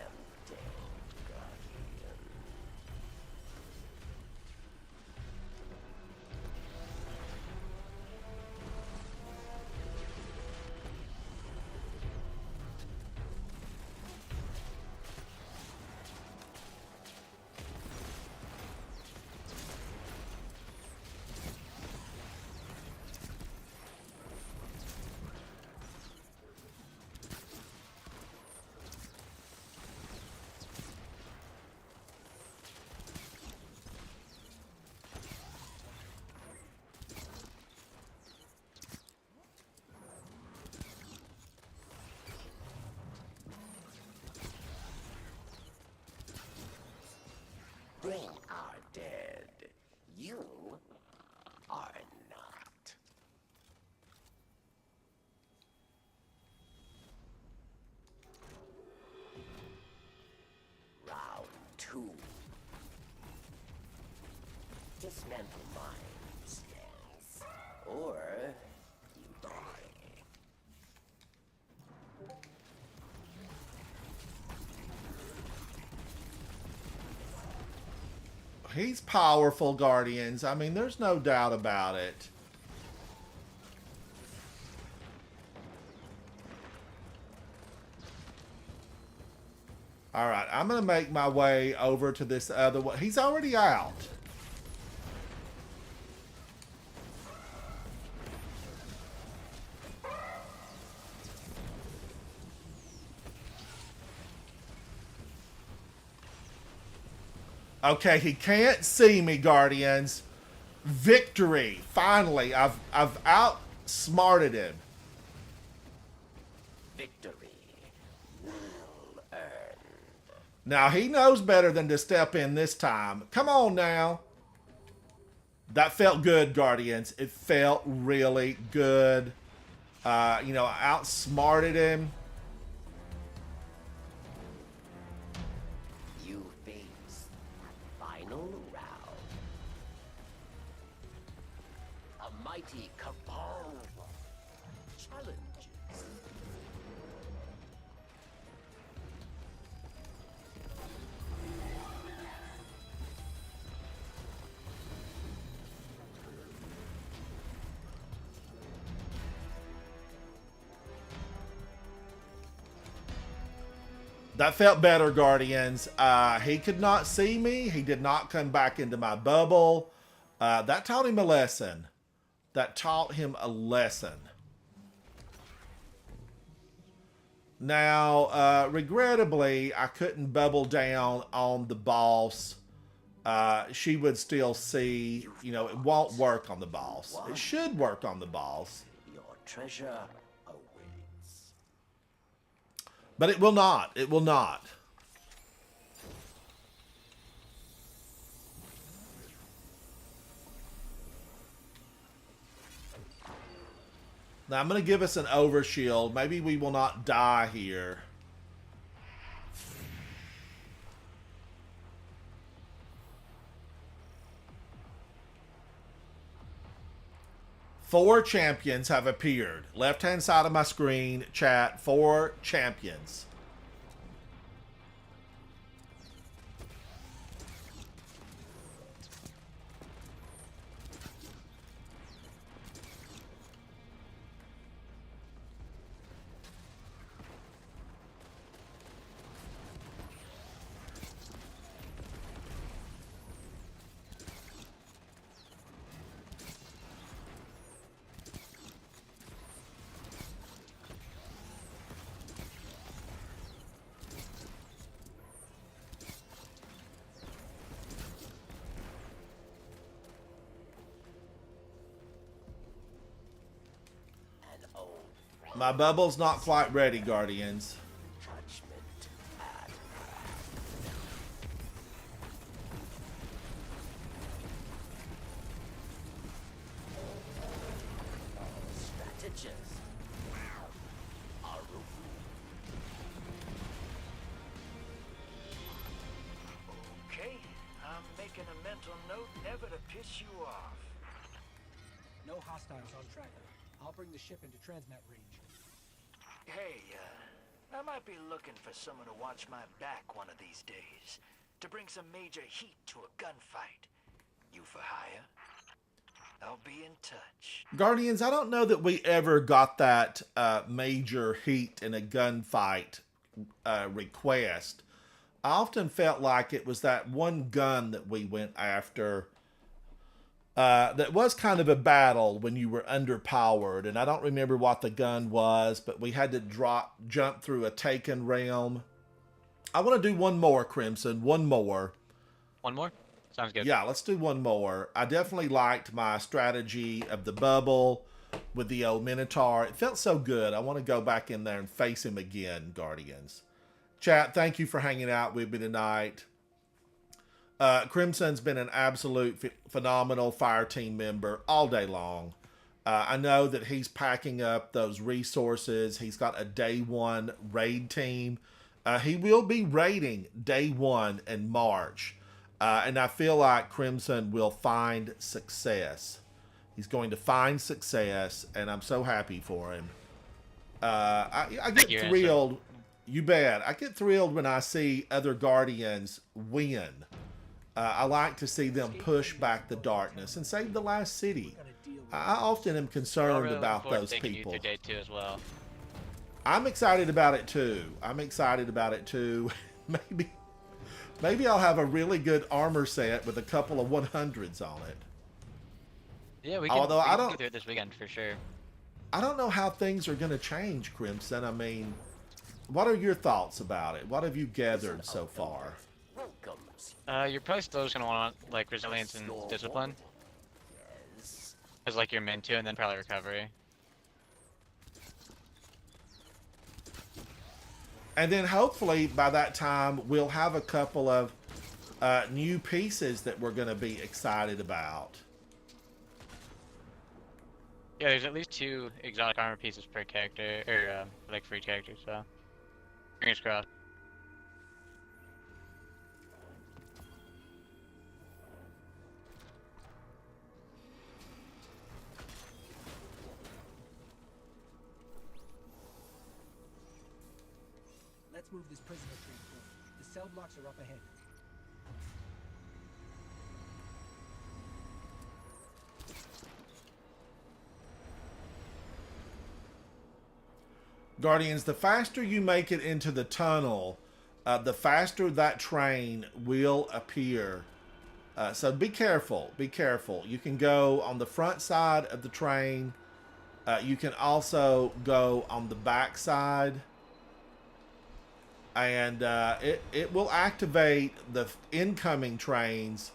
dismantle mines, yes. Or you die. He's powerful, Guardians. I mean, there's no doubt about it. All right, I'm going to make my way over to this other one. He's already out. Okay, he can't see me, Guardians. Victory. Finally, I've outsmarted him. Victory well earned. Now, he knows better than to step in this time. Come on now. That felt good, Guardians. It felt really good. You know, I outsmarted him. You face the final round. A mighty cabal challenges. That felt better, Guardians. He could not see me. He did not come back into my bubble. That taught him a lesson. That taught him a lesson. Now, regrettably, I couldn't bubble down on the boss. She would still see, you know, it won't work on the boss. It should work on the boss. Your treasure awaits. But it will not. It will not. Now, I'm going to give us an overshield. Maybe we will not die here. Four champions have appeared. Left-hand side of my screen, chat, 4 champions. My bubble's not quite ready, Guardians. Judgment at strategist. Okay, I'm making a mental note never to piss you off. No hostiles on tracker. I'll bring the ship into transmat range. Hey, I might be looking for someone to watch my back one of these days. To bring some major heat to a gunfight. You for hire? I'll be in touch. Guardians, I don't know that we ever got that major heat in a gunfight request. I often felt like it was that one gun that we went after that was kind of a battle when you were underpowered. And I don't remember what the gun was, but we had to jump through a taken realm. I want to do one more, Crimson. One more. One more? Sounds good. Yeah, let's do one more. I definitely liked my strategy of the bubble with the old Minotaur. It felt so good. I want to go back in there and face him again, Guardians. Chat, thank you for hanging out with me tonight. Crimson's been an absolute phenomenal fire team member all day long. I know that he's packing up those resources. He's got a day 1 raid team. He will be raiding day 1 in March. And I feel like Crimson will find success. He's going to find success, and I'm so happy for him. I get your thrilled. You bet. I get thrilled when I see other Guardians win. I like to see them push back the darkness and save the last city. I often am We're all concerned really looking about forward to those taking you people. through day 2 as well. I'm excited about it too. I'm excited about it too. Maybe I'll have a really good armor set with a couple of 100s on it. Yeah, we Although I can don't- get through it this weekend for sure. I don't know how things are going to change, Crimson. I mean, what are your thoughts about it? What have you gathered so far? Welcome. You're probably still just gonna want like resilience and discipline Yes. as like your min 2, and then probably recovery. And then hopefully by that time we'll have a couple of new pieces that we're going to be excited about. Yeah, there's at least 2 exotic armor pieces per character, or like for each character. So fingers crossed. Let's move this prisoner train forward. The cell blocks are up ahead. Guardians, the faster you make it into the tunnel, the faster that train will appear. So be careful. Be careful. You can go on the front side of the train. You can also go on the back side. And it will activate the incoming trains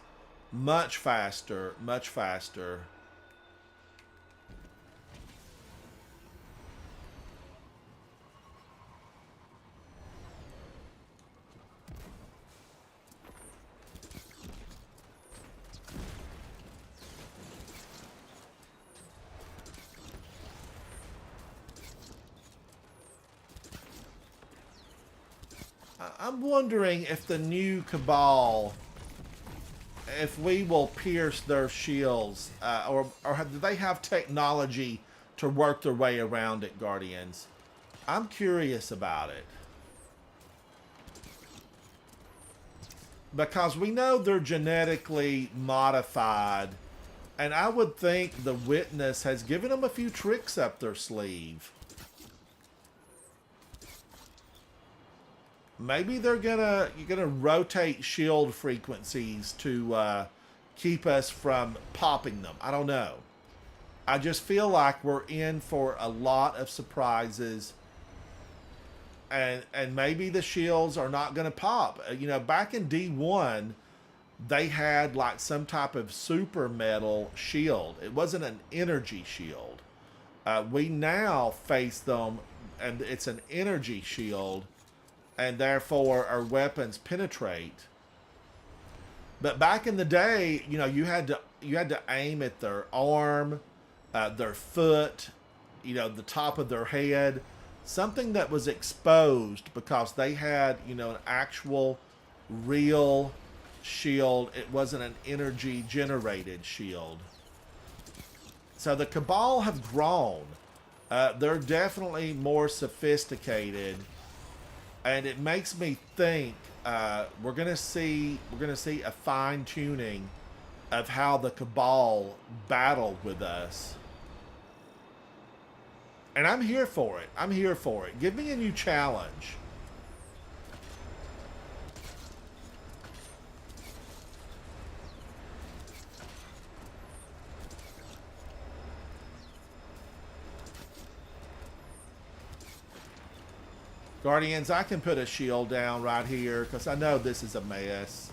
much faster, much faster. I'm wondering if the new Cabal, if we will pierce their shields, or do they have technology to work their way around it, Guardians? I'm curious about it. Because we know they're genetically modified, and I would think the Witness has given them a few tricks up their sleeve. Maybe you're gonna rotate shield frequencies to keep us from popping them. I don't know. I just feel like we're in for a lot of surprises, and maybe the shields are not gonna pop. You know, back in D1, they had like some type of super metal shield. It wasn't an energy shield. We now face them, and it's an energy shield. And therefore our weapons penetrate. But back in the day, you know, you had to aim at their arm, their foot, you know, the top of their head, something that was exposed because they had, you know, an actual real shield. It wasn't an energy generated shield. So the Cabal have grown. They're definitely more sophisticated. And it makes me think we're gonna see a fine tuning of how the Cabal battle with us. And I'm here for it. I'm here for it. Give me a new challenge. Guardians, I can put a shield down right here because I know this is a mess.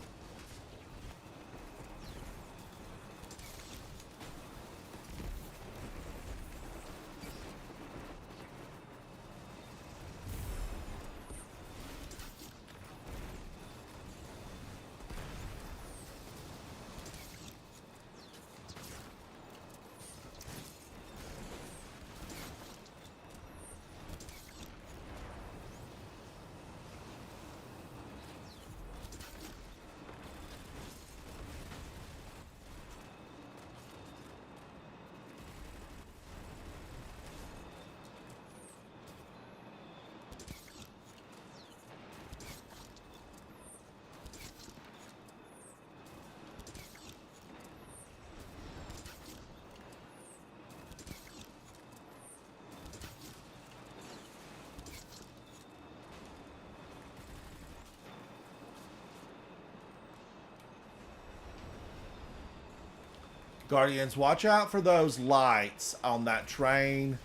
Guardians, watch out for those lights on that train.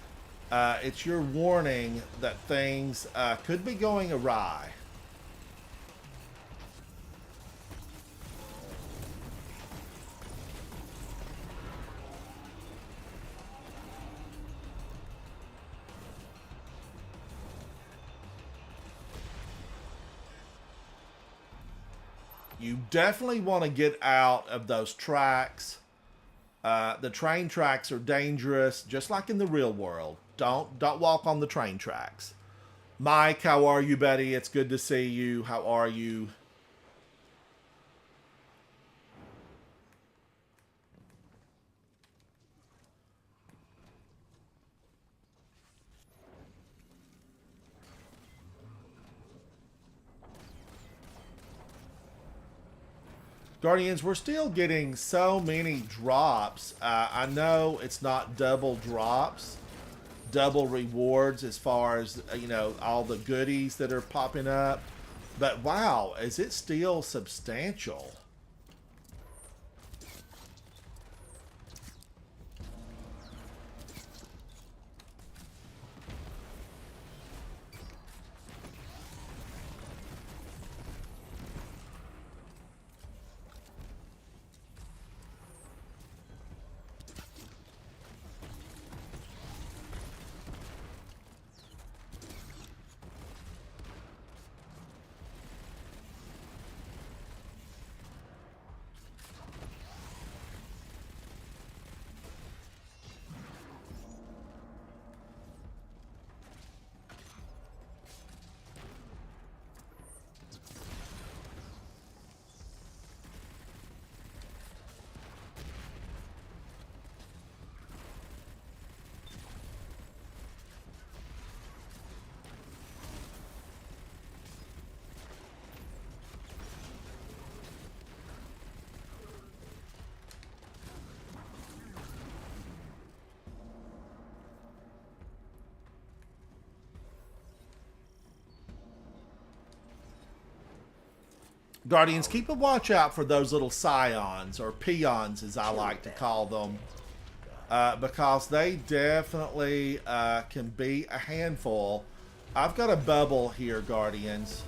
It's your warning that things could be going awry. You definitely want to get out of those tracks. The train tracks are dangerous, just like in the real world. Don't walk on the train tracks. Mike, how are you, buddy? It's good to see you. How are you? Guardians, we're still getting so many drops. I know it's not double drops, double rewards as far as, you know, all the goodies that are popping up. But wow, is it still substantial? Guardians, keep a watch out for those little scions, or peons as I like to call them, because they definitely can be a handful. I've got a bubble here, Guardians.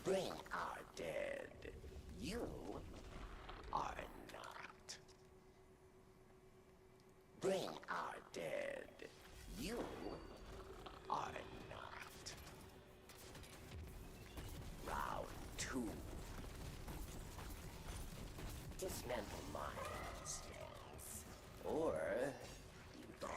Bring our dead. You are not. Bring our dead. You are not. Round 2. Dismantle mines, yes. Or you die.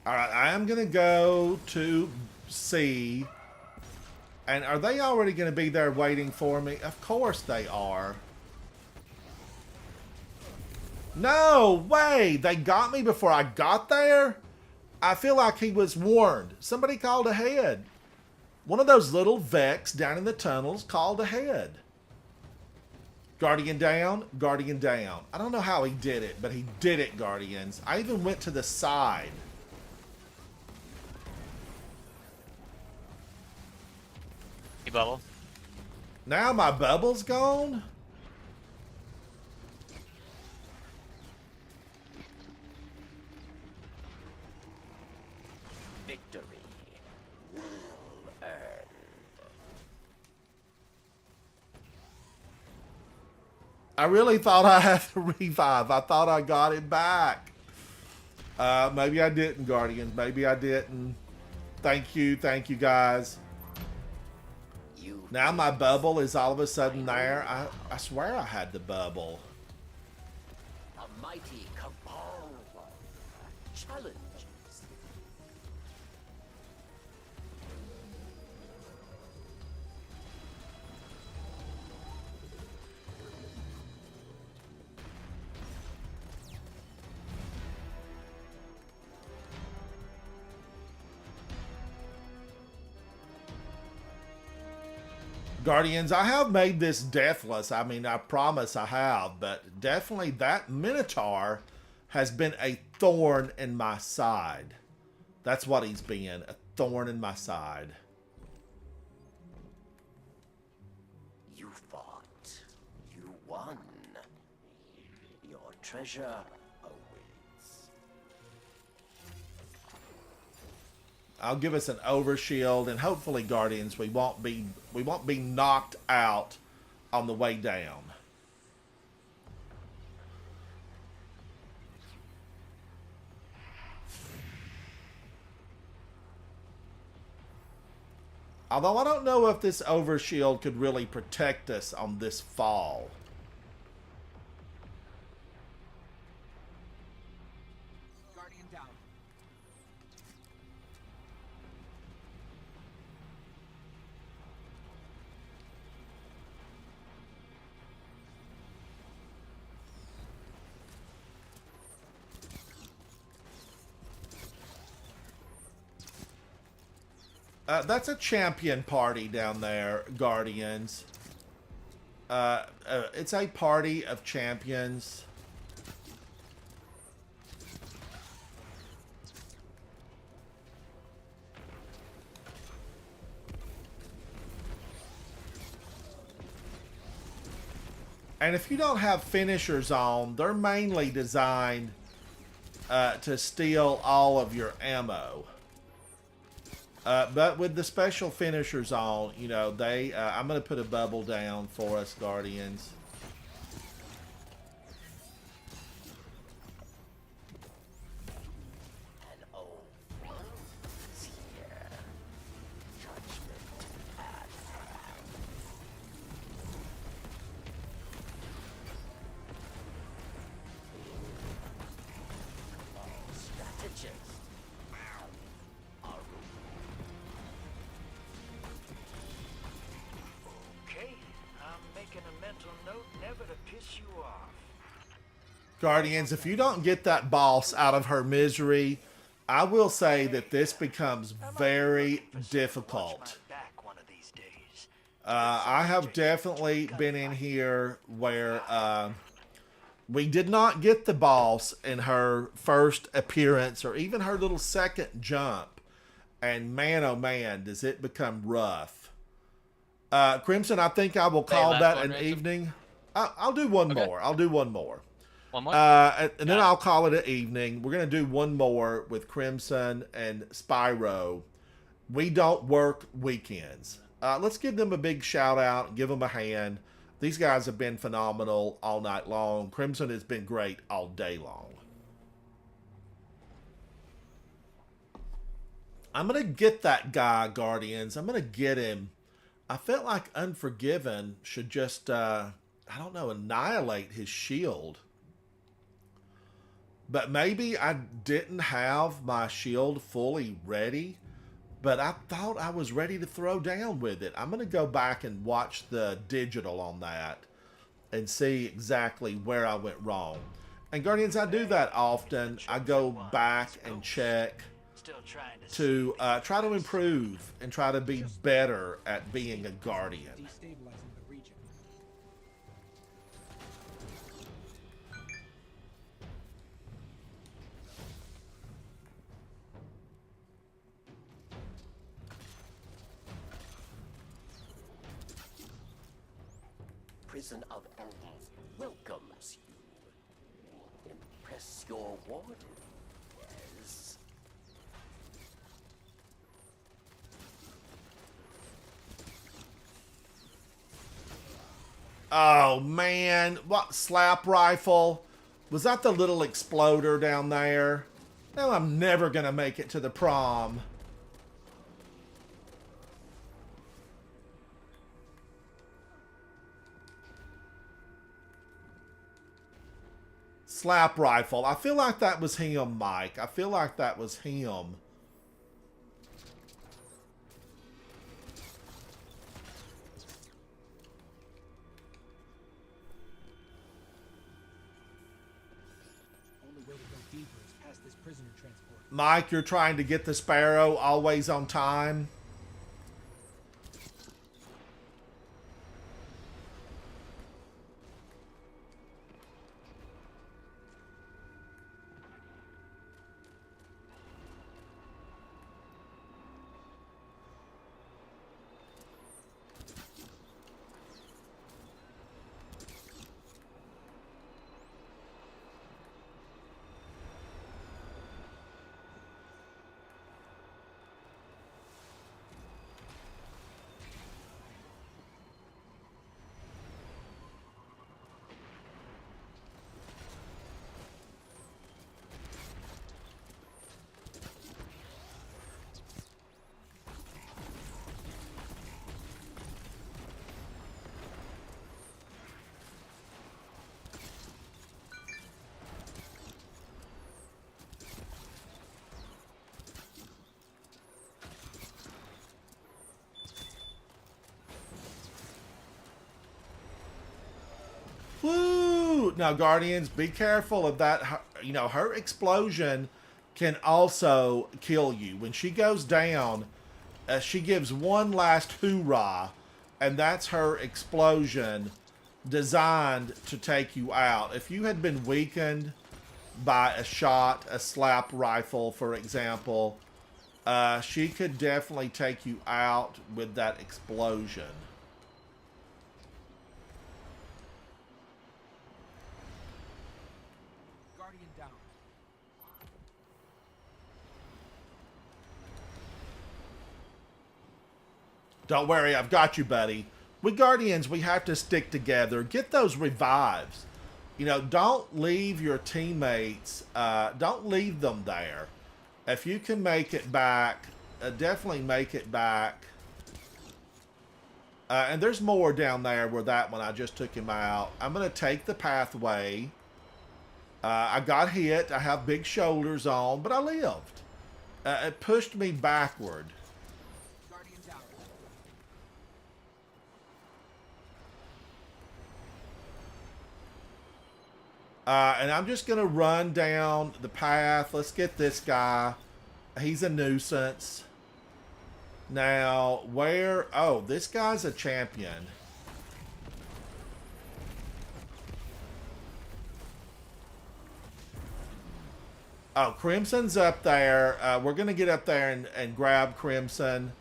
All right, I am going to go to C. And are they already going to be there waiting for me? Of course they are. No way! They got me before I got there? I feel like he was warned. Somebody called ahead. One of those little Vex down in the tunnels called ahead. Guardian down, Guardian down. I don't know how he did it, but he did it, Guardians. I even went to the side. Bubble. Now my bubble's gone? Victory. Well earned. I really thought I had the revive. I thought I got it back. Maybe I didn't, Guardians. Maybe I didn't. Thank you guys. Now my bubble is all of a sudden there. I swear I had the bubble. A mighty cabal challenges. Guardians, I have made this deathless. I mean, I promise I have, but definitely that Minotaur has been a thorn in my side. That's what he's been, a thorn in my side. You fought. You won. Your treasure awaits. I'll give us an overshield, and hopefully, Guardians, we won't be knocked out on the way down. Although I don't know if this overshield could really protect us on this fall. Guardian down. That's a champion party down there, Guardians. It's a party of champions. And if you don't have finishers on, they're mainly designed to steal all of your ammo. But with the special finishers on, you know, they... I'm going to put a bubble down for us, Guardians. An old is here. Judgment at hand. Strategist. Okay, I'm making a mental note never to piss you off. Guardians, if you don't get that boss out of her misery, I will say that this becomes very difficult. Back one of these days. I have definitely been in here where we did not get the boss in her first appearance or even her little second jump. And man, oh man, does it become rough. Crimson, I think I will call last that one, an Ransom? evening. I'll do one Okay. more. I'll do one more. One more? And then I'll call it an evening. We're going to do one more with Crimson and Spyro. We don't work weekends. Let's give them a big shout out. Give them a hand. These guys have been phenomenal all night long. Crimson has been great all day long. I'm going to get that guy, Guardians. I'm going to get him. I felt like Unforgiven should just, I don't know, annihilate his shield. But maybe I didn't have my shield fully ready. But I thought I was ready to throw down with it. I'm going to go back and watch the digital on that and see exactly where I went wrong. And Guardians, I do that often. I go back and check Still trying to try to improve and try to be better at being a Guardian. Destabilizing the region. Prison of Elders welcomes you. Impress your warden. Yes. Oh, man. What? Slap rifle? Was that the little exploder down there? No, I'm never going to make it to the prom. Slap rifle. I feel like that was him, Mike. I feel like that was him. Only way to go deeper is past this prisoner transport. Mike, you're trying to get the Sparrow always on time. Woo! Now, Guardians, be careful of that. You know, her explosion can also kill you. When she goes down, she gives one last hoorah, and that's her explosion designed to take you out. If you had been weakened by a shot, a slap rifle, for example, she could definitely take you out with that explosion. Guardian down. Don't worry, I've got you, buddy. With Guardians, we have to stick together. Get those revives. You know, don't leave your teammates. Don't leave them there. If you can make it back, definitely make it back. And there's more down there where that one, I just took him out. I'm going to take the pathway. I got hit. I have big shoulders on, but I lived. It pushed me backward. Guardian down. And I'm just going to run down the path. Let's get this guy. He's a nuisance. Now, where... Oh, this guy's a champion. Oh, Crimson's up there. We're going to get up there and grab Crimson.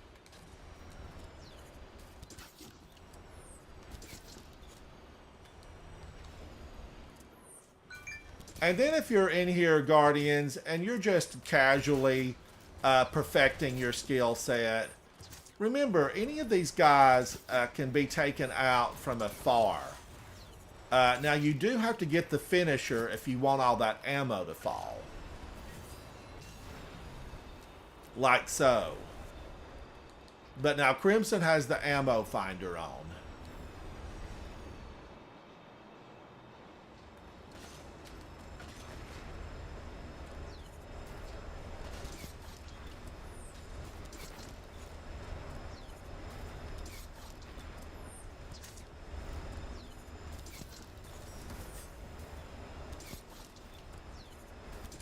And then if you're in here, Guardians, and you're just casually perfecting your skill set, remember, any of these guys can be taken out from afar. Now, you do have to get the finisher if you want all that ammo to fall. Like so. But now Crimson has the ammo finder on.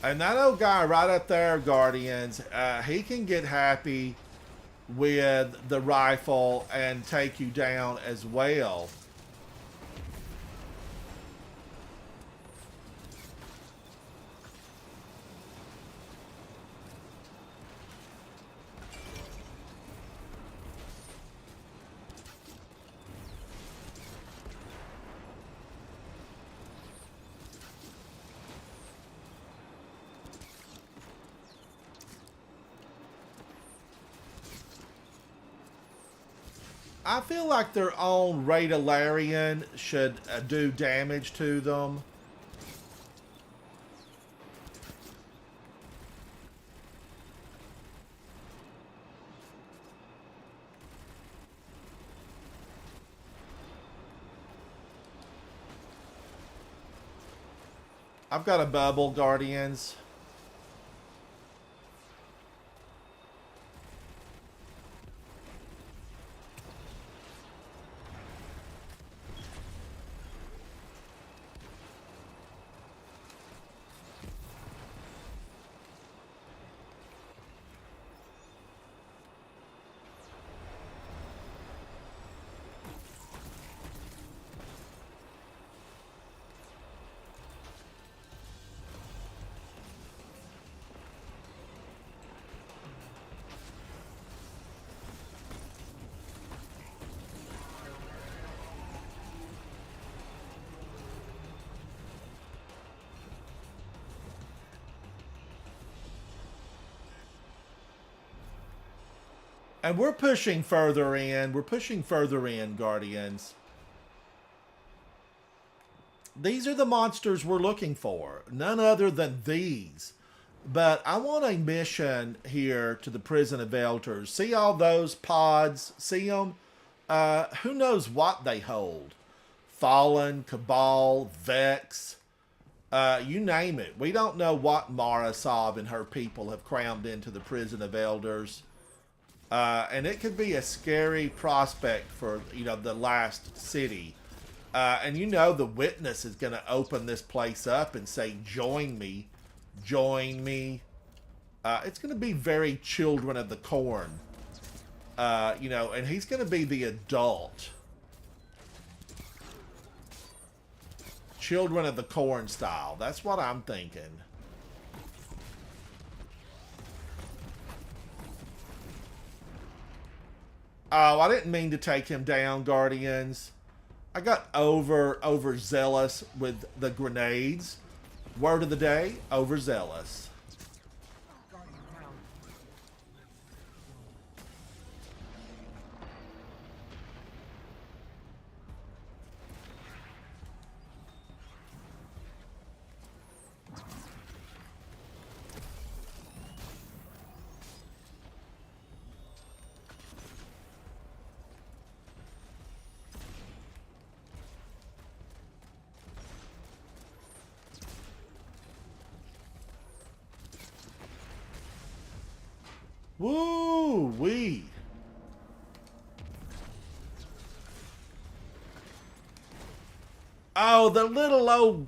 And that old guy right up there, Guardians, he can get happy with the rifle and take you down as well. I feel like their own Radalarian should do damage to them. I've got a bubble, Guardians. And we're pushing further in. We're pushing further in, Guardians. These are the monsters we're looking for. None other than these. But I want a mission here to the Prison of Elders. See all those pods? See them? Who knows what they hold? Fallen, Cabal, Vex. You name it. We don't know what Mara Sov and her people have crammed into the Prison of Elders. And it could be a scary prospect for, you know, the last city. And you know the witness is going to open this place up and say, join me. Join me. It's going to be very Children of the Corn. You know, and he's going to be the adult. Children of the Corn style. That's what I'm thinking. Oh, I didn't mean to take him down, Guardians. I got overzealous with the grenades. Word of the day, overzealous. Guardian down. Woo-wee. Oh, the little old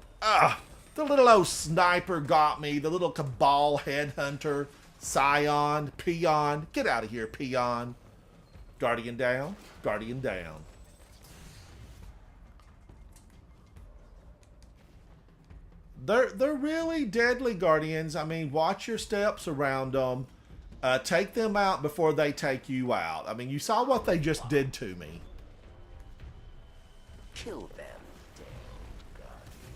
sniper got me. The little Cabal headhunter, Scion, Peon. Get out of here, Peon. Guardian down. Guardian down. They're really deadly, Guardians. I mean, watch your steps around them. Take them out before they take you out. I mean, you saw what they just did to me. Kill them, dead Guardian.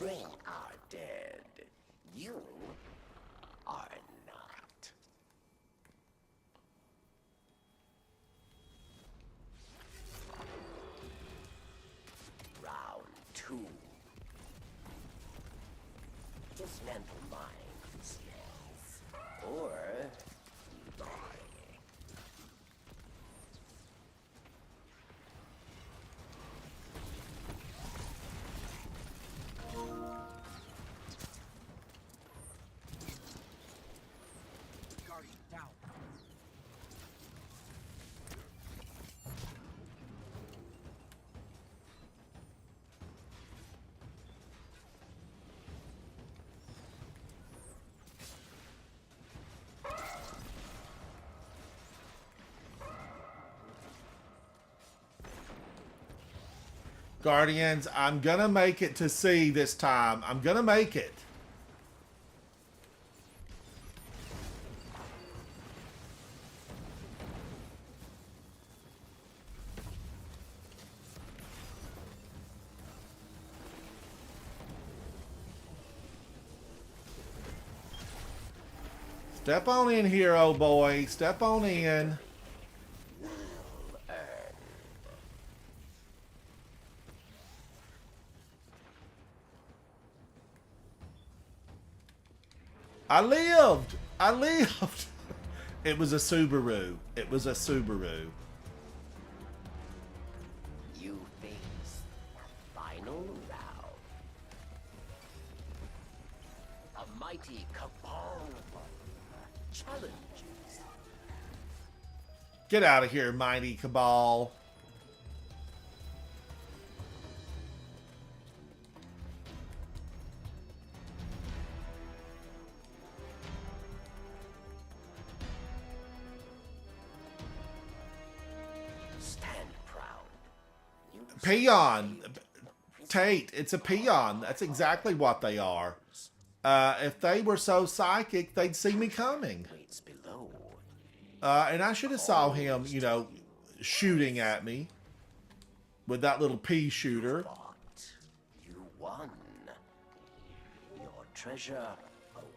They are dead. You are not. Round 2. Dismantle mines, yes. Or die. Guardian Guardians, I'm gonna make it to C this time. I'm gonna make it. Step on in here, old boy. Step on in. I lived. I lived. It was a Subaru. It was a Subaru. You face final round. A mighty cabal challenges. Get out of here, mighty cabal. Stand proud. You Peon. Tate, it's a peon. That's exactly what they are. If they were so psychic, they'd see me coming. waits below. And I should have saw him, you know, shooting at me with that little pea shooter. But you won. Your treasure awaits.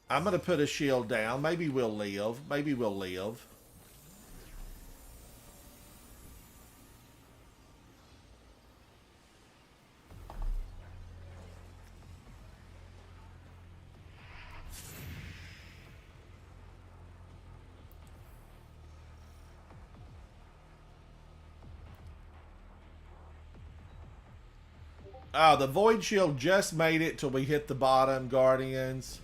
I'm going to put a shield down. Maybe we'll live. Maybe we'll live. Oh, the void shield just made it till we hit the bottom, Guardians.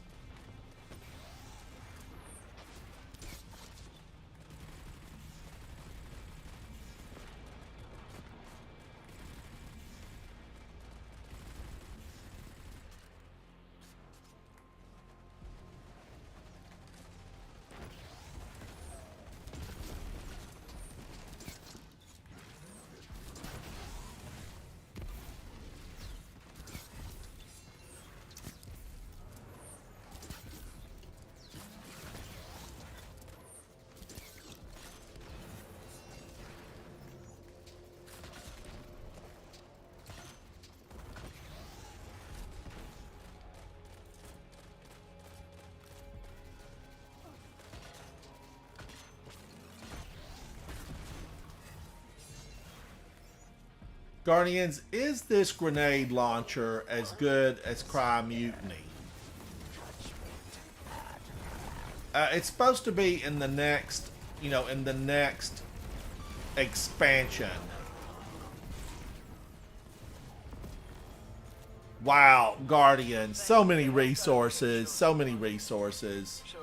Guardians, is this grenade launcher as good as Crime Mutiny? It's supposed to be in the next, you know, in the next expansion. Wow, Guardians, so many resources, so many resources. So,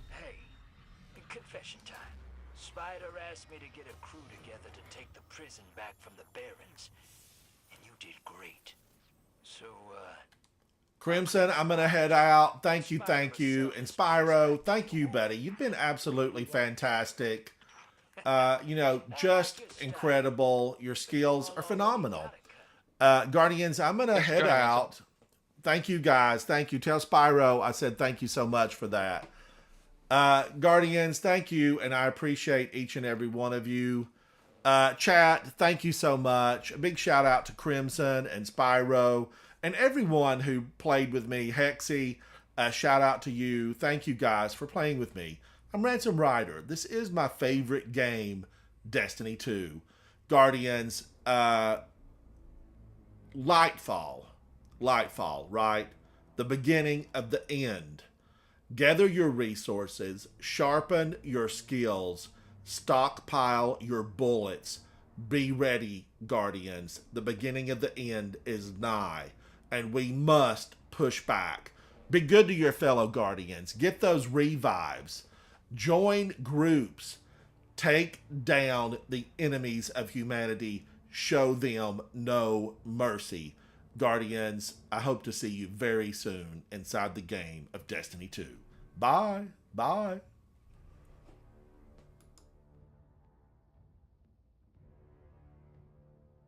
hey, confession time. Spider asked me to get a crew together to take the prison back from the Barons, and you did great. So, Crimson, I'm going to head out. Thank you, thank you. And Spyro, thank you, buddy. You've been absolutely fantastic. You know, just incredible. Your skills are phenomenal. Guardians, I'm going to head out. Thank you, guys. Thank you. Tell Spyro I said thank you so much for that. Guardians, thank you, and I appreciate each and every one of you. Chat, thank you so much. A big shout out to Crimson and Spyro and everyone who played with me. Hexy, shout out to you. Thank you guys for playing with me. I'm Ransom Rider. This is my favorite game, Destiny 2. Guardians, Lightfall, right? The beginning of the end. Gather your resources, sharpen your skills, stockpile your bullets. Be ready, Guardians. The beginning of the end is nigh, and we must push back. Be good to your fellow Guardians. Get those revives. Join groups. Take down the enemies of humanity. Show them no mercy. Guardians, I hope to see you very soon inside the game of Destiny 2. Bye. Bye.